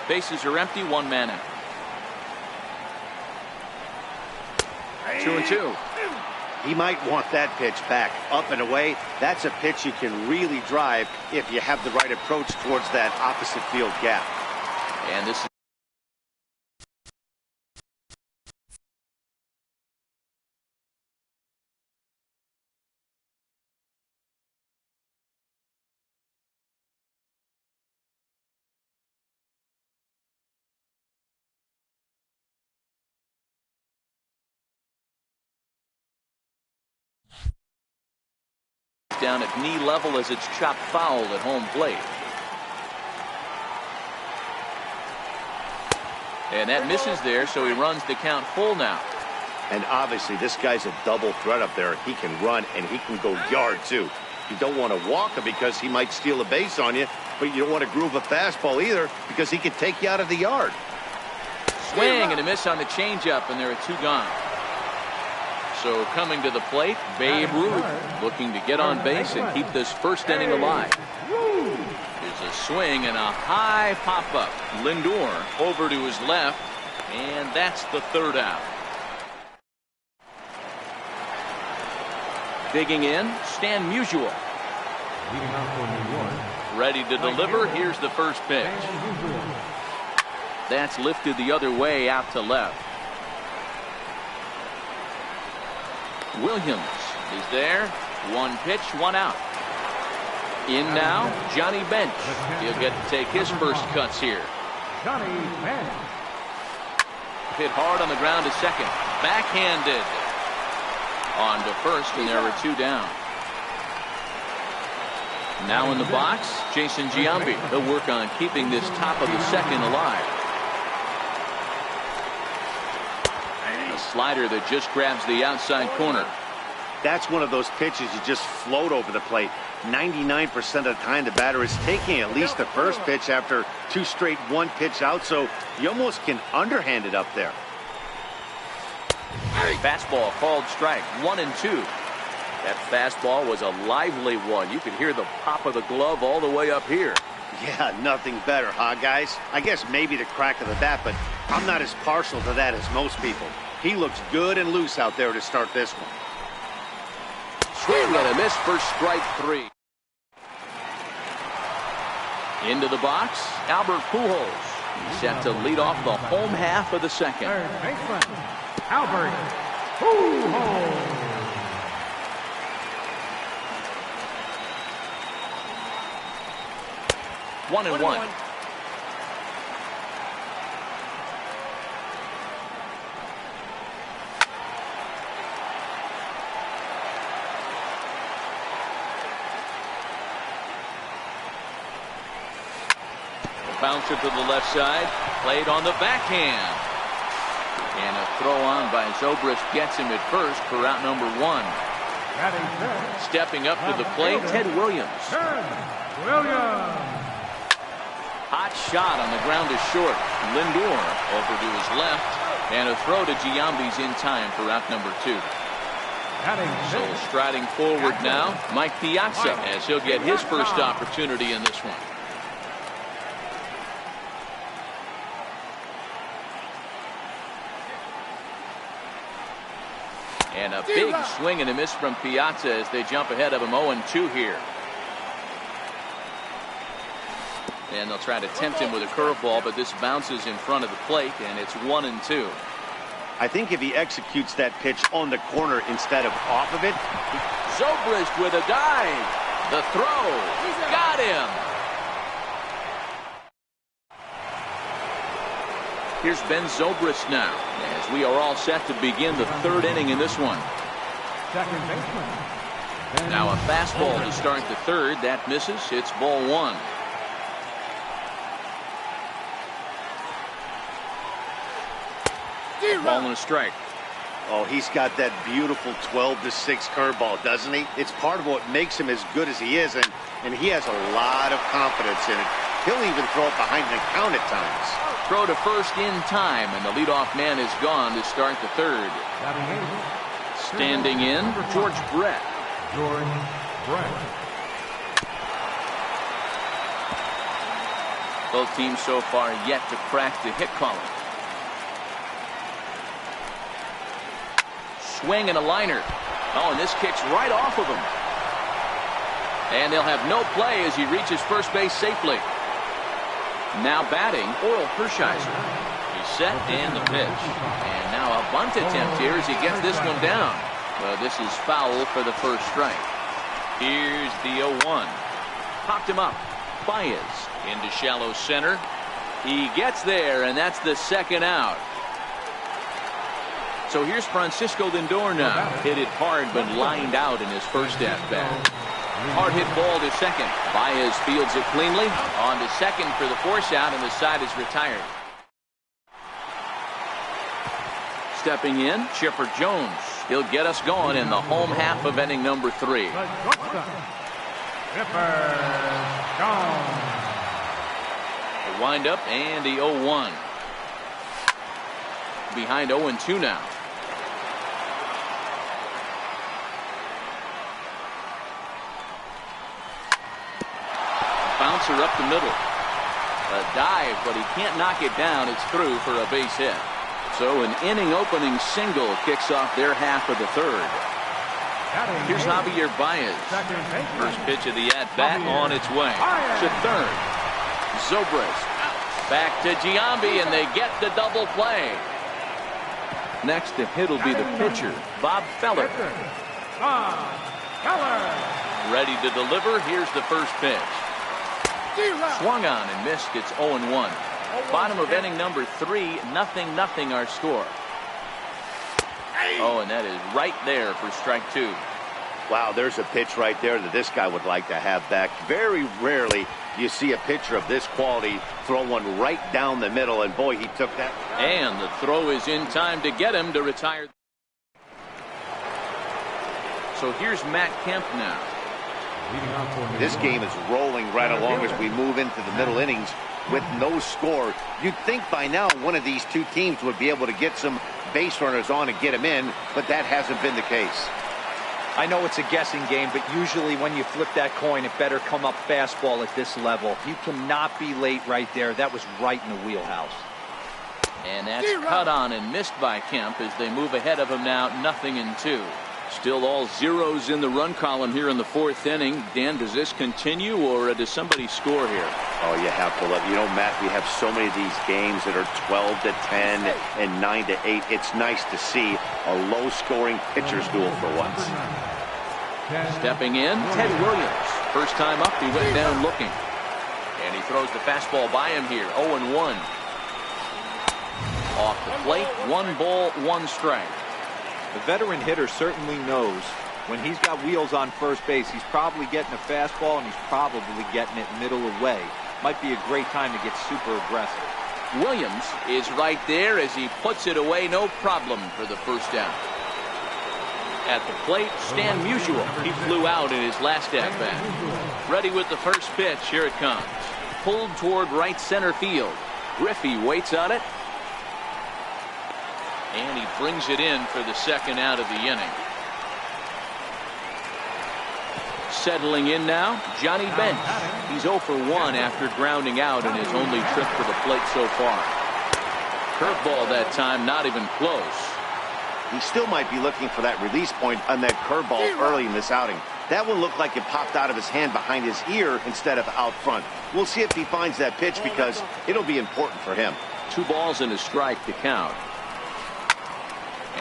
Speaker 1: Bases are empty, one man out. 2-2.
Speaker 3: He might want that pitch back. Up and away, that's a pitch you can really drive if you have the right approach towards that opposite field gap.
Speaker 1: And this is down at knee level as it's chopped foul at home plate. And that misses there, so he runs the count full now.
Speaker 3: And obviously this guy's a double threat up there. He can run and he can go yard too. You don't want to walk him because he might steal a base on you, but you don't want to groove a fastball either because he could take you out of the yard.
Speaker 1: Swing and a miss on the changeup, and there are 2 gone. So coming to the plate, Babe Ruth looking to get on base and keep this first inning alive. There's a swing and a high pop-up. Lindor over to his left, and that's the 3rd out. Digging in, Stan Musial. Ready to deliver, here's the first pitch. That's lifted the other way out to left. Williams is there. 1 pitch, 1 out. In now, Johnny Bench. He'll get to take his first cuts here.
Speaker 2: Johnny Bench.
Speaker 1: Hit hard on the ground to second. Backhanded. On to first, and there are 2 down. Now in the box, Jason Giambi. He'll work on keeping this top of the second alive. A slider that just grabs the outside corner.
Speaker 3: That's one of those pitches you just float over the plate. 99% of the time the batter is taking at least the first pitch after 2 straight 1-pitch out, so you almost can underhand it up there.
Speaker 1: Fastball called strike, 1-2. That fastball was a lively one. You could hear the pop of the glove all the way up here.
Speaker 3: Yeah, nothing better, huh, guys? I guess maybe the crack of the bat, but I'm not as partial to that as most people. He looks good and loose out there to start this one.
Speaker 1: Swing and a miss for strike 3. Into the box, Albert Pujols. He's set to lead off the home half of the second.
Speaker 2: Third baseman, Albert Pujols.
Speaker 1: 1-1. Bouncer to the left side, played on the backhand. And a throw on by Zobrist gets him at first for out number 1. Stepping up to the plate, Ted Williams. Hot shot on the ground to short. Lindor over to his left. And a throw to Giambi's in time for out number 2. So striding forward now, Mike Piazza, as he'll get his first opportunity in this one. And a big swing and a miss from Piazza as they jump ahead of him 0-2 here. And they'll try to tempt him with a curveball, but this bounces in front of the plate, and it's 1-2.
Speaker 3: I think if he executes that pitch on the corner instead of off of it.
Speaker 1: Zobrist with a dive. The throw. Got him. Here's Ben Zobrist now, as we are all set to begin the 3rd inning in this one.
Speaker 2: Second baseman.
Speaker 1: Now a fastball to start the 3rd. That misses. It's ball 1. Ball and a strike.
Speaker 3: Oh, he's got that beautiful 12-6 curveball, doesn't he? It's part of what makes him as good as he is, and he has a lot of confidence in it. He'll even throw it behind the count at times.
Speaker 1: Throw to first in time, and the leadoff man is gone to start the 3rd. Standing in, George Brett. Both teams so far yet to crack the hit column. Swing and a liner. Oh, and this kicks right off of him. And they'll have no play as he reaches first base safely. Now batting, Oral Hershiser. He's set and the pitch. And now a bunt attempt here as he gets this one down. Well, this is foul for the first strike. Here's the 0-1. Popped him up. Baez into shallow center. He gets there, and that's the second out. So here's Francisco Lindor now. Hit it hard, but lined out in his first at-bat. Hard hit ball to second. Baez fields it cleanly. On to second for the force out, and the side is retired. Stepping in, Chipper Jones. He'll get us going in the home half of inning number 3.
Speaker 2: Chipper Jones.
Speaker 1: The windup and the 0-1. Behind 0-2 now. Bouncer up the middle. A dive, but he can't knock it down. It's through for a base hit. So an inning opening single kicks off their half of the 3rd. Here's Javier Baez. First pitch of the at-bat on its way to 3rd. Zobrist back to Giambi, and they get the double play. Next to hit will be the pitcher, Bob Feller. Ready to deliver. Here's the first pitch. Swung on and missed. It's 0-1. Bottom of inning number 3, 0-0 our score. Oh, and that is right there for strike 2.
Speaker 3: Wow, there's a pitch right there that this guy would like to have back. Very rarely do you see a pitcher of this quality throw one right down the middle, and boy, he took that.
Speaker 1: And the throw is in time to get him to retire. So here's Matt Kemp now.
Speaker 3: This game is rolling right along as we move into the middle innings with no score. You'd think by now one of these two teams would be able to get some base runners on and get them in, but that hasn't been the case.
Speaker 4: I know it's a guessing game, but usually when you flip that coin, it better come up fastball at this level. You cannot be late right there. That was right in the wheelhouse.
Speaker 1: And that's cut on and missed by Kemp as they move ahead of him now, 0-2. Still all zeros in the run column here in the fourth inning. Dan, does this continue or does somebody score here?
Speaker 3: Oh, you have to love. You know, Matt, we have so many of these games that are 12-10 and 9-8. It's nice to see a low-scoring pitcher's duel for once.
Speaker 1: Stepping in, Ted Williams. First time up, he went down looking. And he throws the fastball by him here, 0-1. Off the plate, 1 ball, 1 strike.
Speaker 4: The veteran hitter certainly knows when he's got wheels on first base, he's probably getting a fastball and he's probably getting it middle away. Might be a great time to get super aggressive.
Speaker 1: Williams is right there as he puts it away, no problem for the first down. At the plate, Stan Musial. He flew out in his last at-bat. Ready with the first pitch. Here it comes. Pulled toward right center field. Griffey waits on it. And he brings it in for the second out of the inning. Settling in now, Johnny Bench. He's 0 for 1 after grounding out in his only trip to the plate so far. Curveball that time, not even close.
Speaker 3: He still might be looking for that release point on that curveball early in this outing. That one looked like it popped out of his hand behind his ear instead of out front. We'll see if he finds that pitch because it'll be important for him.
Speaker 1: 2 balls and a strike to count.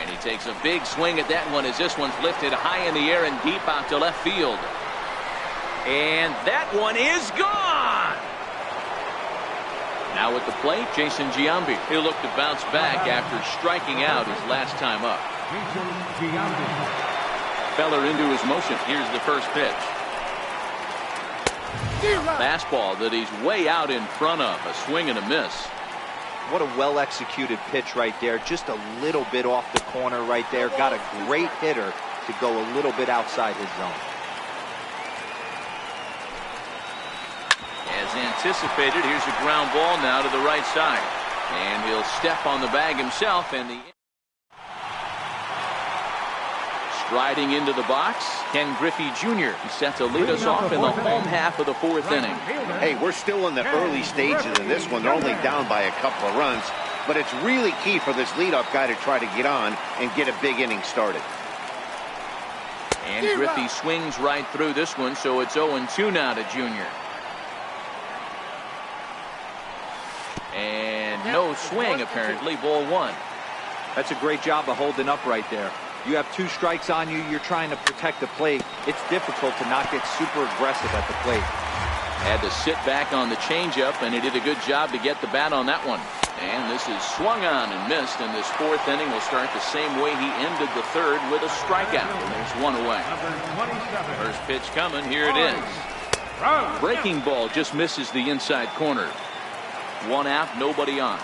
Speaker 1: And he takes a big swing at that one as this one's lifted high in the air and deep out to left field. And that one is gone. Now at the plate, Jason Giambi. He'll look to bounce back after striking out his last time up. Feller into his motion. Here's the first pitch. Fastball that he's way out in front of. A swing and a miss.
Speaker 4: What a well-executed pitch right there. Just a little bit off the corner right there. Got a great hitter to go a little bit outside his zone.
Speaker 1: As anticipated, here's a ground ball now to the right side. And he'll step on the bag himself. And the striding into the box, Ken Griffey Jr. He's set to lead us off in the home half of the fourth inning.
Speaker 3: Hey, we're still in the early stages of this one. They're only down by a couple of runs. But it's really key for this leadoff guy to try to get on and get a big inning started.
Speaker 1: And Griffey swings right through this one, so it's 0-2 now to Jr. And no swing, apparently, ball 1.
Speaker 4: That's a great job of holding up right there. You have 2 strikes on you. You're trying to protect the plate. It's difficult to not get super aggressive at the plate.
Speaker 1: Had to sit back on the changeup, and he did a good job to get the bat on that one. And this is swung on and missed, and this fourth inning will start the same way he ended the third with a strikeout. And there's 1 away. First pitch coming. Here it is. Breaking ball just misses the inside corner. 1 out, nobody on.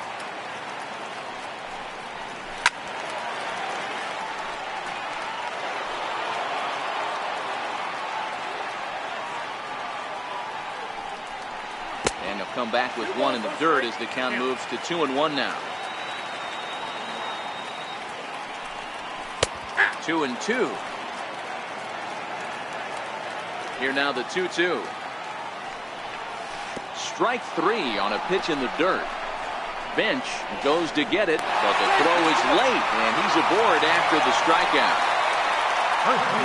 Speaker 1: And he'll come back with 1 in the dirt as the count moves to 2-1 now. 2-2. Here now the 2-2. Strike 3 on a pitch in the dirt. Bench goes to get it, but the throw is late, and he's aboard after the strikeout.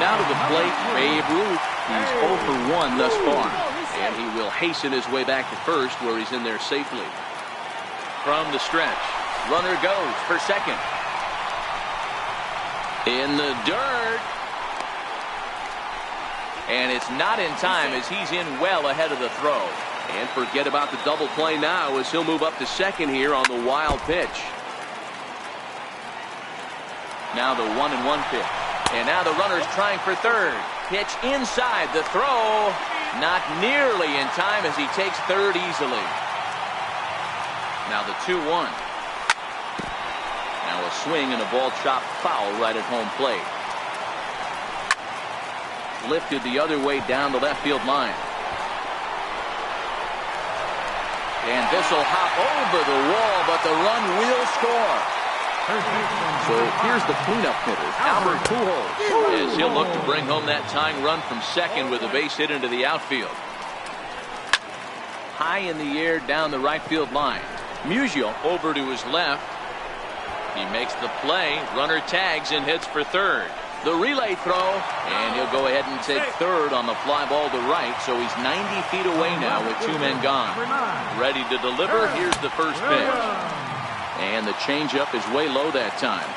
Speaker 1: Now to the plate, Babe Ruth. He's 0 for 1 thus far, and he will hasten his way back to first, where he's in there safely. From the stretch, runner goes for second. In the dirt. And it's not in time as he's in well ahead of the throw. And forget about the double play now as he'll move up to second here on the wild pitch. Now the 1-1 pitch. And now the runner's trying for third. Pitch inside the throw. Not nearly in time as he takes third easily. Now the 2-1. Now a swing and a ball chopped foul right at home plate. Lifted the other way down the left field line. And this will hop over the wall, but the run will score. So here's the cleanup hitter, Albert Pujols, as he'll look to bring home that tying run from second with a base hit into the outfield. High in the air down the right field line. Musial over to his left. He makes the play. Runner tags and hits for third. The relay throw, and he'll go ahead and take third on the fly ball to right, so he's 90 feet away now with 2 men gone. Ready to deliver. Here's the first pitch. And the changeup is way low that time.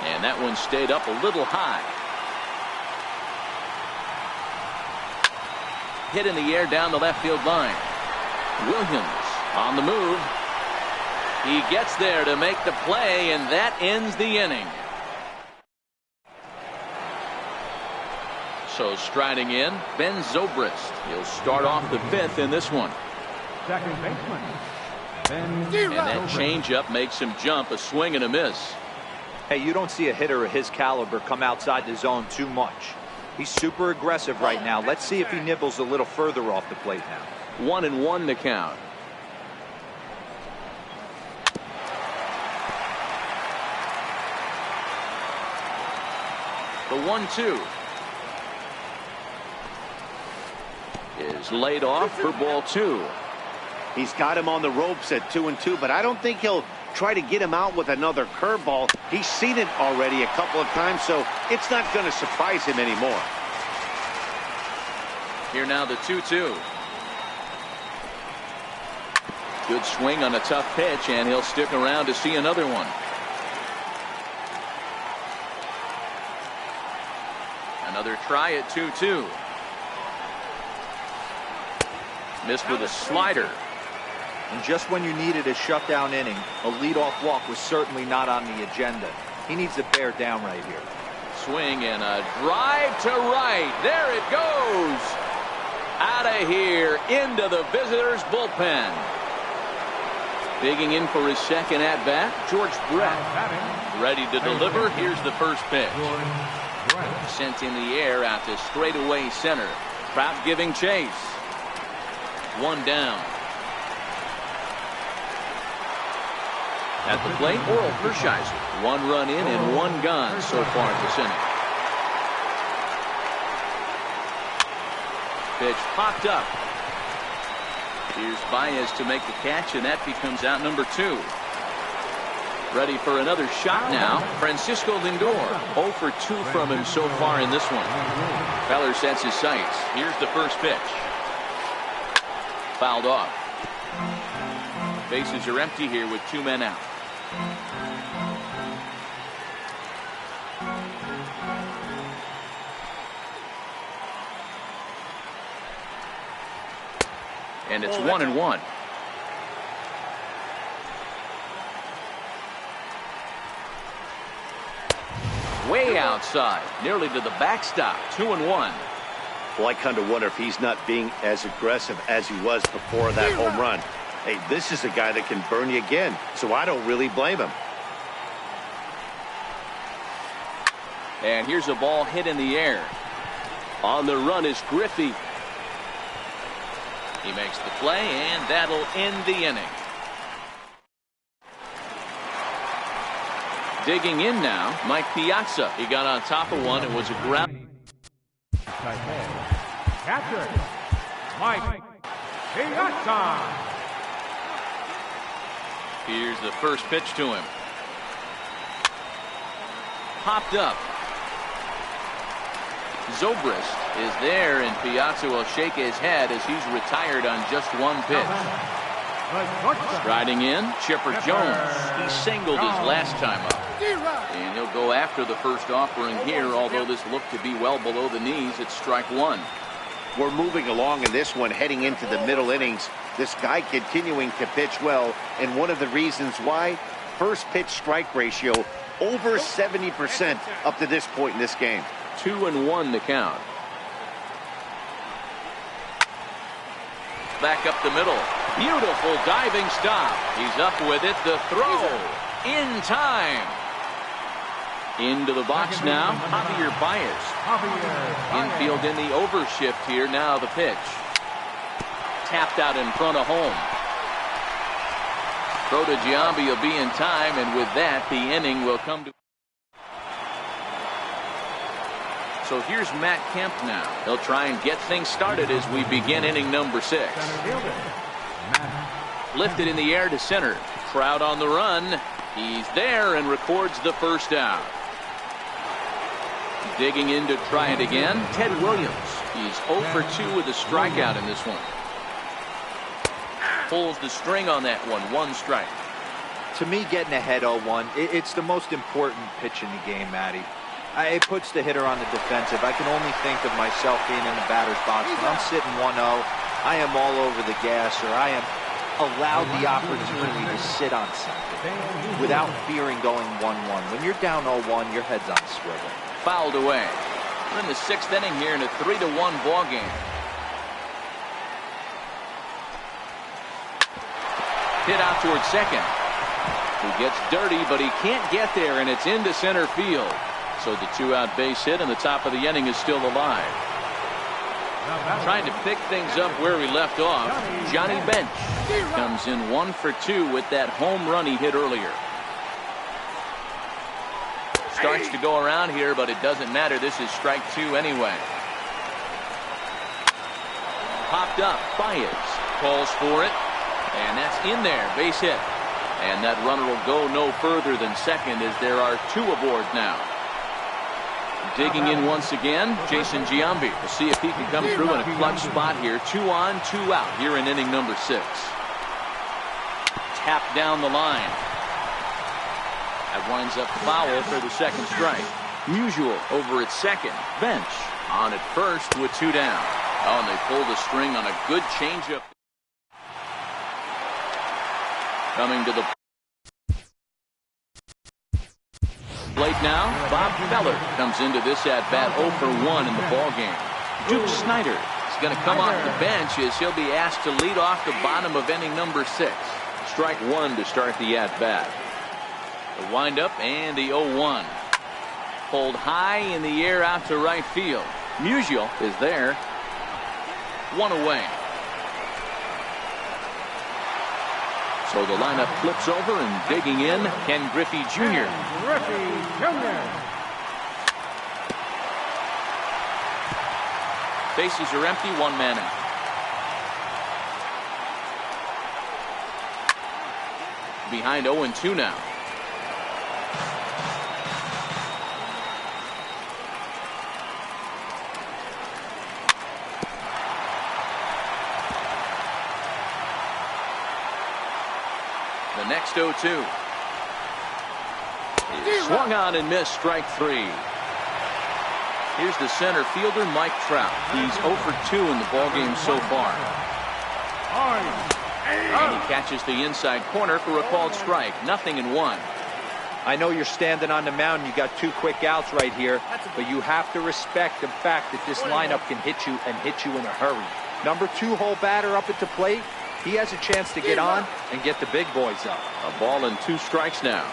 Speaker 1: And that one stayed up a little high. Hit in the air down the left field line. Williams on the move. He gets there to make the play, and that ends the inning. So striding in, Ben Zobrist. He'll start off the 5th in this one.
Speaker 2: Second baseman, Ben
Speaker 1: And that changeup makes him jump, a swing and a miss.
Speaker 4: Hey, you don't see a hitter of his caliber come outside the zone too much. He's super aggressive right now. Let's see if he nibbles a little further off the plate now.
Speaker 1: 1-1 to count. The 1-2 is laid off for ball 2.
Speaker 3: He's got him on the ropes at 2-2, but I don't think he'll try to get him out with another curveball. He's seen it already a couple of times, so it's not going to surprise him anymore.
Speaker 1: Here now the 2-2. Good swing on a tough pitch, and he'll stick around to see another one. Another try at 2-2. Missed with a slider.
Speaker 4: And just when you needed a shutdown inning, a leadoff walk was certainly not on the agenda. He needs to bear down right here.
Speaker 1: Swing and a drive to right. There it goes. Out of here into the visitors' bullpen. Digging in for his second at-bat, George Brett. Ready to deliver. Here's the first pitch. Sent in the air out to straightaway center. Trout giving chase. One down. At the plate, Oral Hershiser. 1 run in and 1 gone so far this inning. Pitch popped up. Here's Baez to make the catch, and that becomes out number 2. Ready for another shot now, Francisco Lindor. 0 for 2 from him so far in this one. Feller sets his sights. Here's the first pitch. Fouled off. Bases are empty here with 2 men out. And it's 1-1. Way outside, nearly to the backstop. 2-1.
Speaker 3: Well, I kind of wonder if he's not being as aggressive as he was before that home run. Hey, this is a guy that can burn you again, so I don't really blame him.
Speaker 1: And here's a ball hit in the air. On the run is Griffey. He makes the play, and that'll end the inning. Digging in now, Mike Piazza. He got on top of one. It was a ground.
Speaker 2: Catcher, Mike Piazza.
Speaker 1: Here's the first pitch to him. Popped up. Zobrist is there, and Piazza will shake his head as he's retired on just 1 pitch. Striding in, Chipper Jones. He singled his last time up. And he'll go after the first offering here, although this looked to be well below the knees. It's strike 1.
Speaker 3: We're moving along in this one, heading into the middle innings. This guy continuing to pitch well, and one of the reasons why, first pitch strike ratio over 70% up to this point in this game.
Speaker 1: 2-1 to count. Back up the middle. Beautiful diving stop. He's up with it. The throw in time. Into the box now, Javier Baez. Infield in the overshift here. Now the pitch. Tapped out in front of home. Throw to Giambi will be in time, and with that, the inning will come to. So here's Matt Kemp now. He'll try and get things started as we begin inning number 6. Lifted in the air to center. Crowd on the run. He's there and records the first out. Digging in to try it again, Ted Williams. He's 0 for 2 with a strikeout in this one. Pulls the string on that one. 1 strike.
Speaker 4: To me, getting ahead 0-1, it's the most important pitch in the game, Matty. It puts the hitter on the defensive. I can only think of myself being in the batter's box. When I'm sitting 1-0, I am all over the gas, or I am allowed the opportunity to sit on something without fearing going 1-1. When you're down 0-1, your head's on a swivel.
Speaker 1: Fouled away. We're in the 6th inning here in a 3-1 ball game. Hit out towards second. He gets dirty, but he can't get there, and it's into center field. So the 2-out base hit, and the top of the inning is still alive. Trying to pick things up where we left off. Johnny Bench comes in 1 for 2 with that home run he hit earlier. Starts to go around here, but it doesn't matter. This is strike 2 anyway. Popped up. Baez calls for it, and that's in there. Base hit. And that runner will go no further than second as there are 2 aboard now. Digging in once again, Jason Giambi. We'll see if he can come through in a clutch spot here. 2 on, 2 out here in inning number 6. Tap down the line. That winds up foul for the 2nd strike. Musial over at second. Bench on at first with 2 down. Oh, and they pull the string on a good changeup. Coming to the plate now, Bob Feller comes into this at-bat 0 for 1 in the ballgame. Duke Snyder is going to come off the bench as he'll be asked to lead off the bottom of inning number 6. Strike 1 to start the at-bat. The windup and the 0-1. Pulled high in the air out to right field. Musial is there. 1 away. So the lineup flips over and digging in, Ken Griffey Jr. Bases are empty, 1 man out. Behind 0-2 now. The next 0-2. Swung on and missed, strike 3. Here's the center fielder, Mike Trout. He's 0 for 2 in the ballgame so far. And he catches the inside corner for a called strike. 0-1.
Speaker 4: I know you're standing on the mound and you got 2 quick outs right here, but you have to respect the fact that this lineup can hit you and hit you in a hurry. Number 2 hole batter up at the plate. He has a chance to get on and get the big boys up.
Speaker 1: A ball and 2 strikes now.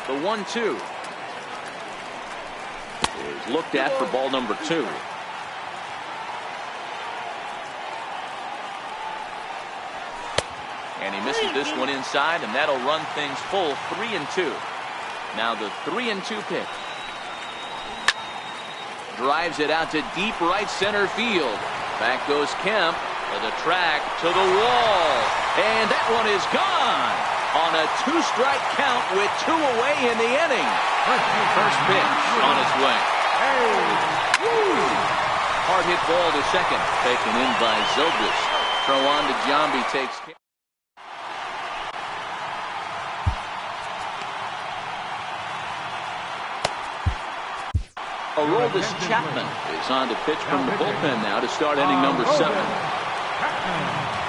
Speaker 1: The 1-2 is looked at for ball number 2. And he misses this one inside, and that'll run things full. 3-2. Now the 3-2 pitch. Drives it out to deep right center field. Back goes Kemp. To the track, to the wall, and that one is gone on a 2-strike count with 2 away in the inning. First pitch on its way. Hard hit ball to second, taken in by Zobrist. Throw on to Giambi, takes care. Aroldis Chapman is on to pitch from the bullpen now to start inning number 7.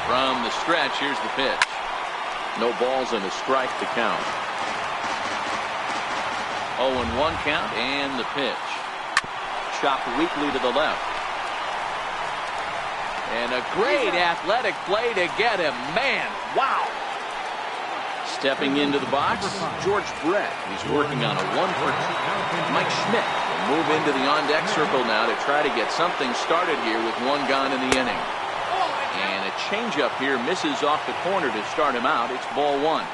Speaker 1: From the stretch, here's the pitch. No balls and a strike to count. 0-1 count and the pitch. Chopped weakly to the left. And a great athletic play to get him. Man, wow. Stepping into the box, George Brett. He's working on a 1-for-2. Mike Schmidt will move into the on-deck circle now to try to get something started here with one gone in the inning. And a changeup here misses off the corner to start him out. It's ball one.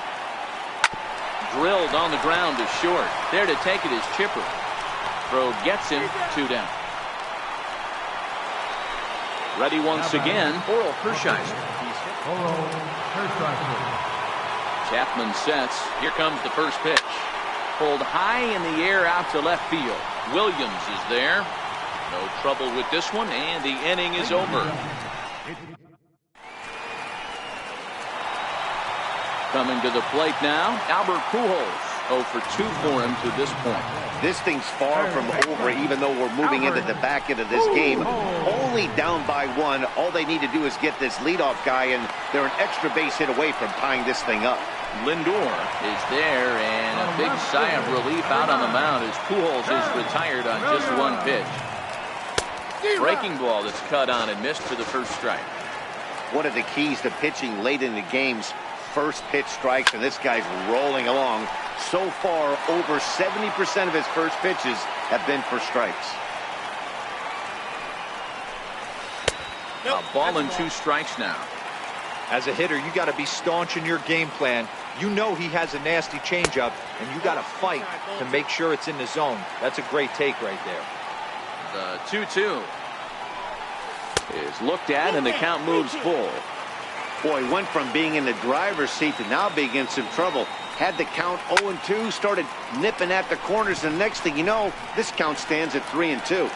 Speaker 1: Drilled on the ground to short. There to take it is Chipper. Throw gets him, 2 down. Ready once again, Oral Hershiser. Chapman sets. Here comes the first pitch. Pulled high in the air out to left field. Williams is there. No trouble with this one, and the inning is over. Coming to the plate now, Albert Pujols. 0 for 2 for him to this point.
Speaker 3: This thing's far from over, even though we're moving into the back end of this game. Only down by 1. All they need to do is get this leadoff guy, and they're an extra base hit away from tying this thing up.
Speaker 1: Lindor is there, and a big sigh of relief out on the mound as Pujols is retired on just 1 pitch. Breaking ball that's cut on and missed for the first strike.
Speaker 3: One of the keys to pitching late in the games, first pitch strikes, and this guy's rolling along. So far, over 70% of his first pitches have been for strikes.
Speaker 1: A ball and 2 strikes now.
Speaker 4: As a hitter, you got to be staunch in your game plan. You know he has a nasty changeup, and you got to fight to make sure it's in the zone. That's a great take right there.
Speaker 1: The 2-2 is looked at, and the count moves full.
Speaker 3: Boy, went from being in the driver's seat to now being in some trouble. Had the count 0-2, started nipping at the corners, and next thing you know, this count stands at 3-2.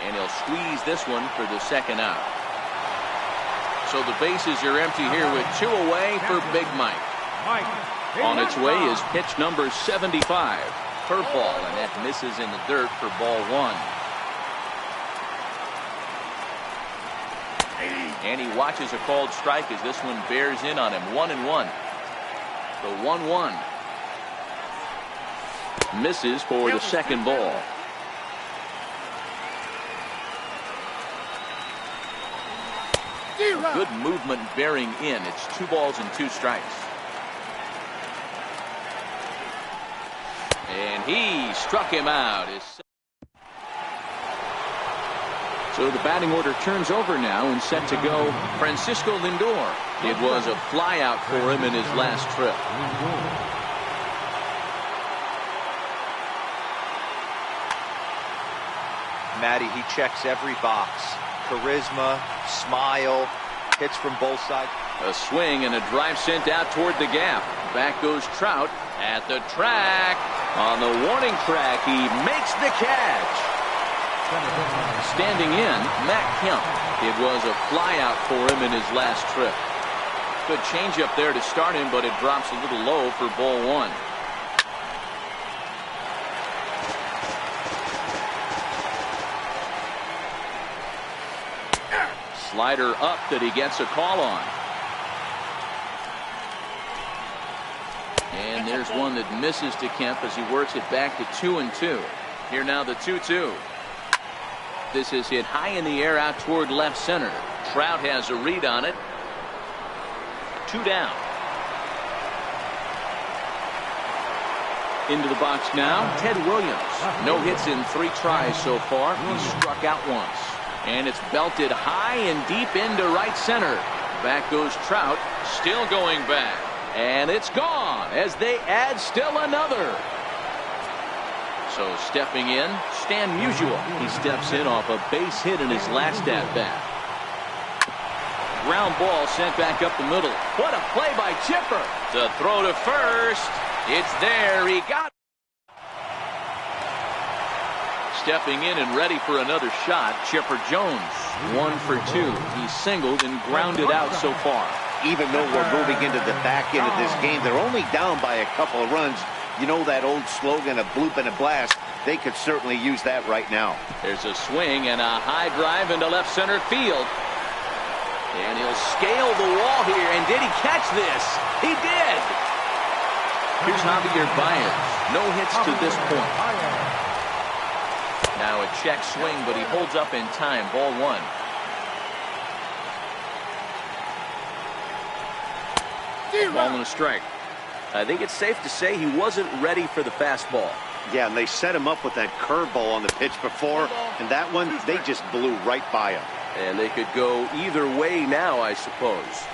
Speaker 1: And he'll squeeze this one for the second out. So the bases are empty here with 2 away for Big Mike. On its way is pitch number 75. Curveball, and that misses in the dirt for ball 1. And he watches a called strike as this one bears in on him. 1-1. The 1-1 misses for the second ball. Good movement bearing in. It's 2 balls and 2 strikes. And he struck him out. So the batting order turns over now and set to go Francisco Lindor. It was a flyout for him in his last trip.
Speaker 4: Matty, he checks every box. Charisma, smile, hits from both sides.
Speaker 1: A swing and a drive sent out toward the gap. Back goes Trout at the track. On the warning track, he makes the catch. Standing in, Matt Kemp. It was a flyout for him in his last trip. Good changeup there to start him, but it drops a little low for ball 1. Slider up that he gets a call on. And there's one that misses to Kemp as he works it back to 2-2. Here now the 2-2. This is hit high in the air out toward left center. Trout has a read on it. 2 down. Into the box now, Ted Williams. No hits in 3 tries so far. He struck out once. And it's belted high and deep into right center. Back goes Trout, still going back. And it's gone as they add still another. So stepping in, Stan Musial. He steps in off a base hit in his last at-bat. Ground ball sent back up the middle. What a play by Chipper. To throw to first. It's there. He got it. Stepping in and ready for another shot, Chipper Jones. 1 for 2. He's singled and grounded out so far.
Speaker 3: Even though we're moving into the back end of this game, they're only down by a couple of runs. You know that old slogan, a bloop and a blast. They could certainly use that right now.
Speaker 1: There's a swing and a high drive into left center field. And he'll scale the wall here. And did he catch this? He did. Here's Javier Baez. No hits to this point. Now a check swing, but he holds up in time. Ball 1. Ball and a strike.
Speaker 5: I think it's safe to say he wasn't ready for the fastball.
Speaker 3: Yeah, and they set him up with that curveball on the pitch before, and that one, they just blew right by him.
Speaker 5: And they could go either way now, I suppose.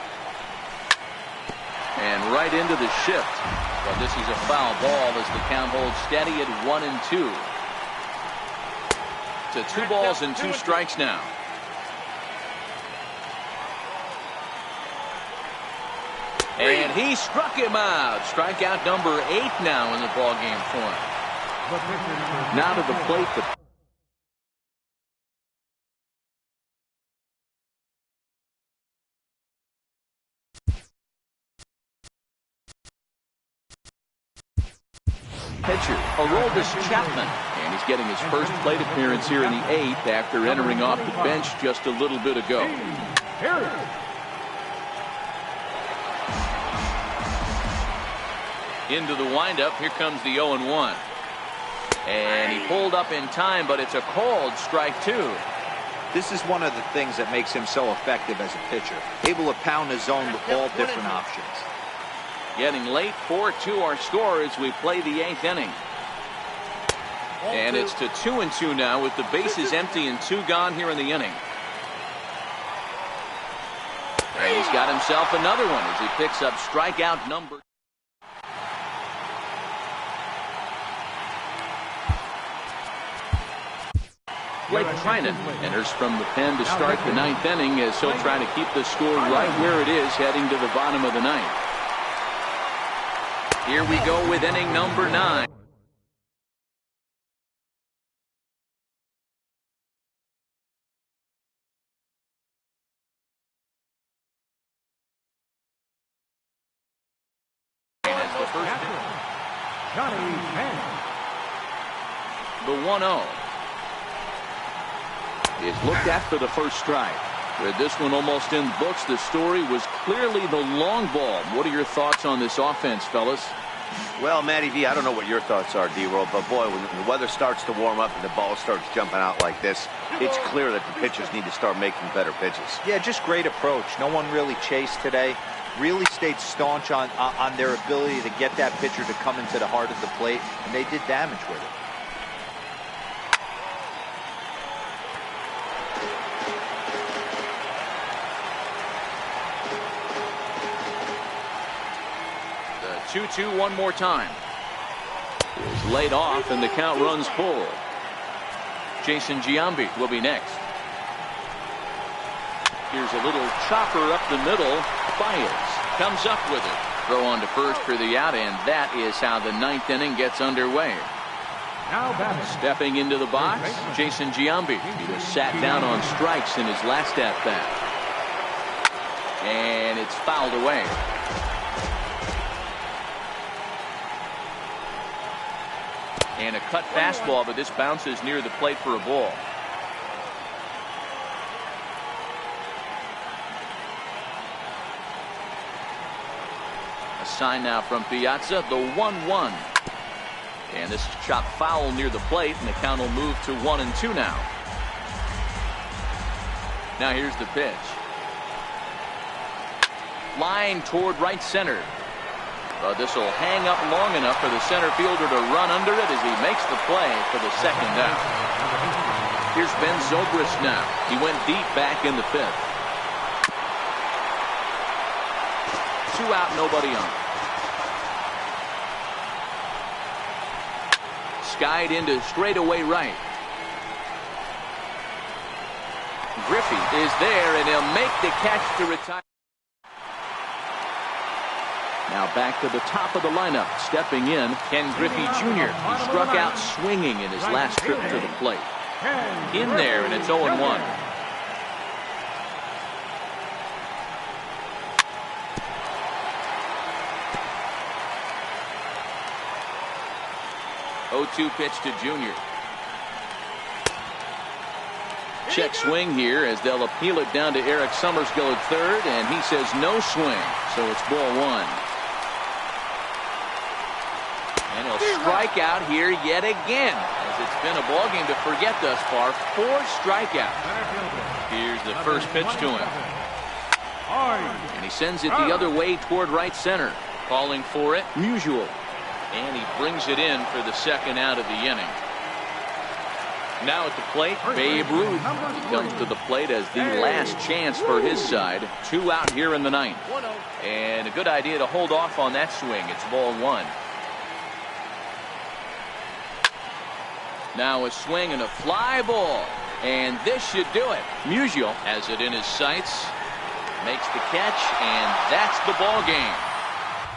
Speaker 1: And right into the shift. But this is a foul ball as the count holds steady at 1-2. To 2 balls and 2 strikes now. And he struck him out. Strikeout number 8 now in the ballgame for him. Now to the plate. Pitcher, Aroldis Chapman. And he's getting his first plate appearance here in the 8th after entering off the bench just a little bit ago. Into the windup. Here comes the 0-1. And he pulled up in time, but it's a called strike 2.
Speaker 4: This is one of the things that makes him so effective as a pitcher. Able to pound the zone with all different options.
Speaker 1: Getting late, 4-2 our score as we play the 8th inning. And it's to 2-2 now with the bases empty and 2 gone here in the inning. And he's got himself another one as he picks up strikeout number. Blake Trinan enters from the pen to start the 9th inning as he'll try to keep the score right where it is heading to the bottom of the 9th. Here we go with inning number 9. The 1-0 is looked at for the first strike. With this one almost in the books, the story was clearly the long ball. What are your thoughts on this offense, fellas?
Speaker 3: Well, Matty V, I don't know what your thoughts are, D-Roll, but boy, when the weather starts to warm up and the ball starts jumping out like this, it's clear that the pitchers need to start making better pitches.
Speaker 4: Yeah, just great approach. No one really chased today. Really stayed staunch on their ability to get that pitcher to come into the heart of the plate, and they did damage with it.
Speaker 1: The 2-2 one more time. Is laid off and the count runs full. Jason Giambi will be next. Here's a little chopper up the middle. Baez comes up with it. Throw on to first for the out, and that is how the 9th inning gets underway.
Speaker 2: Now batting.
Speaker 1: Stepping into the box, Jason Giambi. He was sat down on strikes in his last at bat. And it's fouled away. And a cut fastball, but this bounces near the plate for a ball. A sign now from Piazza, the 1-1. And this is chopped foul near the plate, and the count will move to 1-2 now. Now here's the pitch. Line toward right center. This will hang up long enough for the center fielder to run under it as he makes the play for the second out. Here's Ben Zobrist now. He went deep back in the 5th. 2 out, nobody on. Skied into straightaway right. Griffey is there, and he'll make the catch to retire. Now back to the top of the lineup. Stepping in, Ken Griffey Jr. He struck out swinging in his last trip to the plate. In there, and it's 0-1. Oh-2 pitch to Jr. Check swing here as they'll appeal it down to Eric Summersgill at third, and he says no swing, so it's ball 1. And he'll strike out here yet again, as it's been a ball game to forget thus far. 4 strikeouts. Here's the first pitch to him. And he sends it the other way toward right center. Calling for it, Musial. And he brings it in for the second out of the inning. Now at the plate, Babe Ruth. He comes to the plate as the last chance for his side. 2 out here in the ninth. And a good idea to hold off on that swing. It's ball 1. Now a swing and a fly ball. And this should do it. Musial has it in his sights. Makes the catch, and that's the ball game.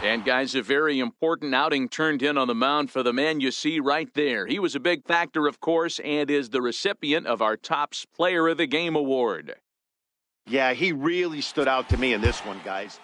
Speaker 1: And guys, a very important outing turned in on the mound for the man you see right there. He was a big factor, of course, and is the recipient of our Topps Player of the Game award.
Speaker 3: Yeah, he really stood out to me in this one, guys.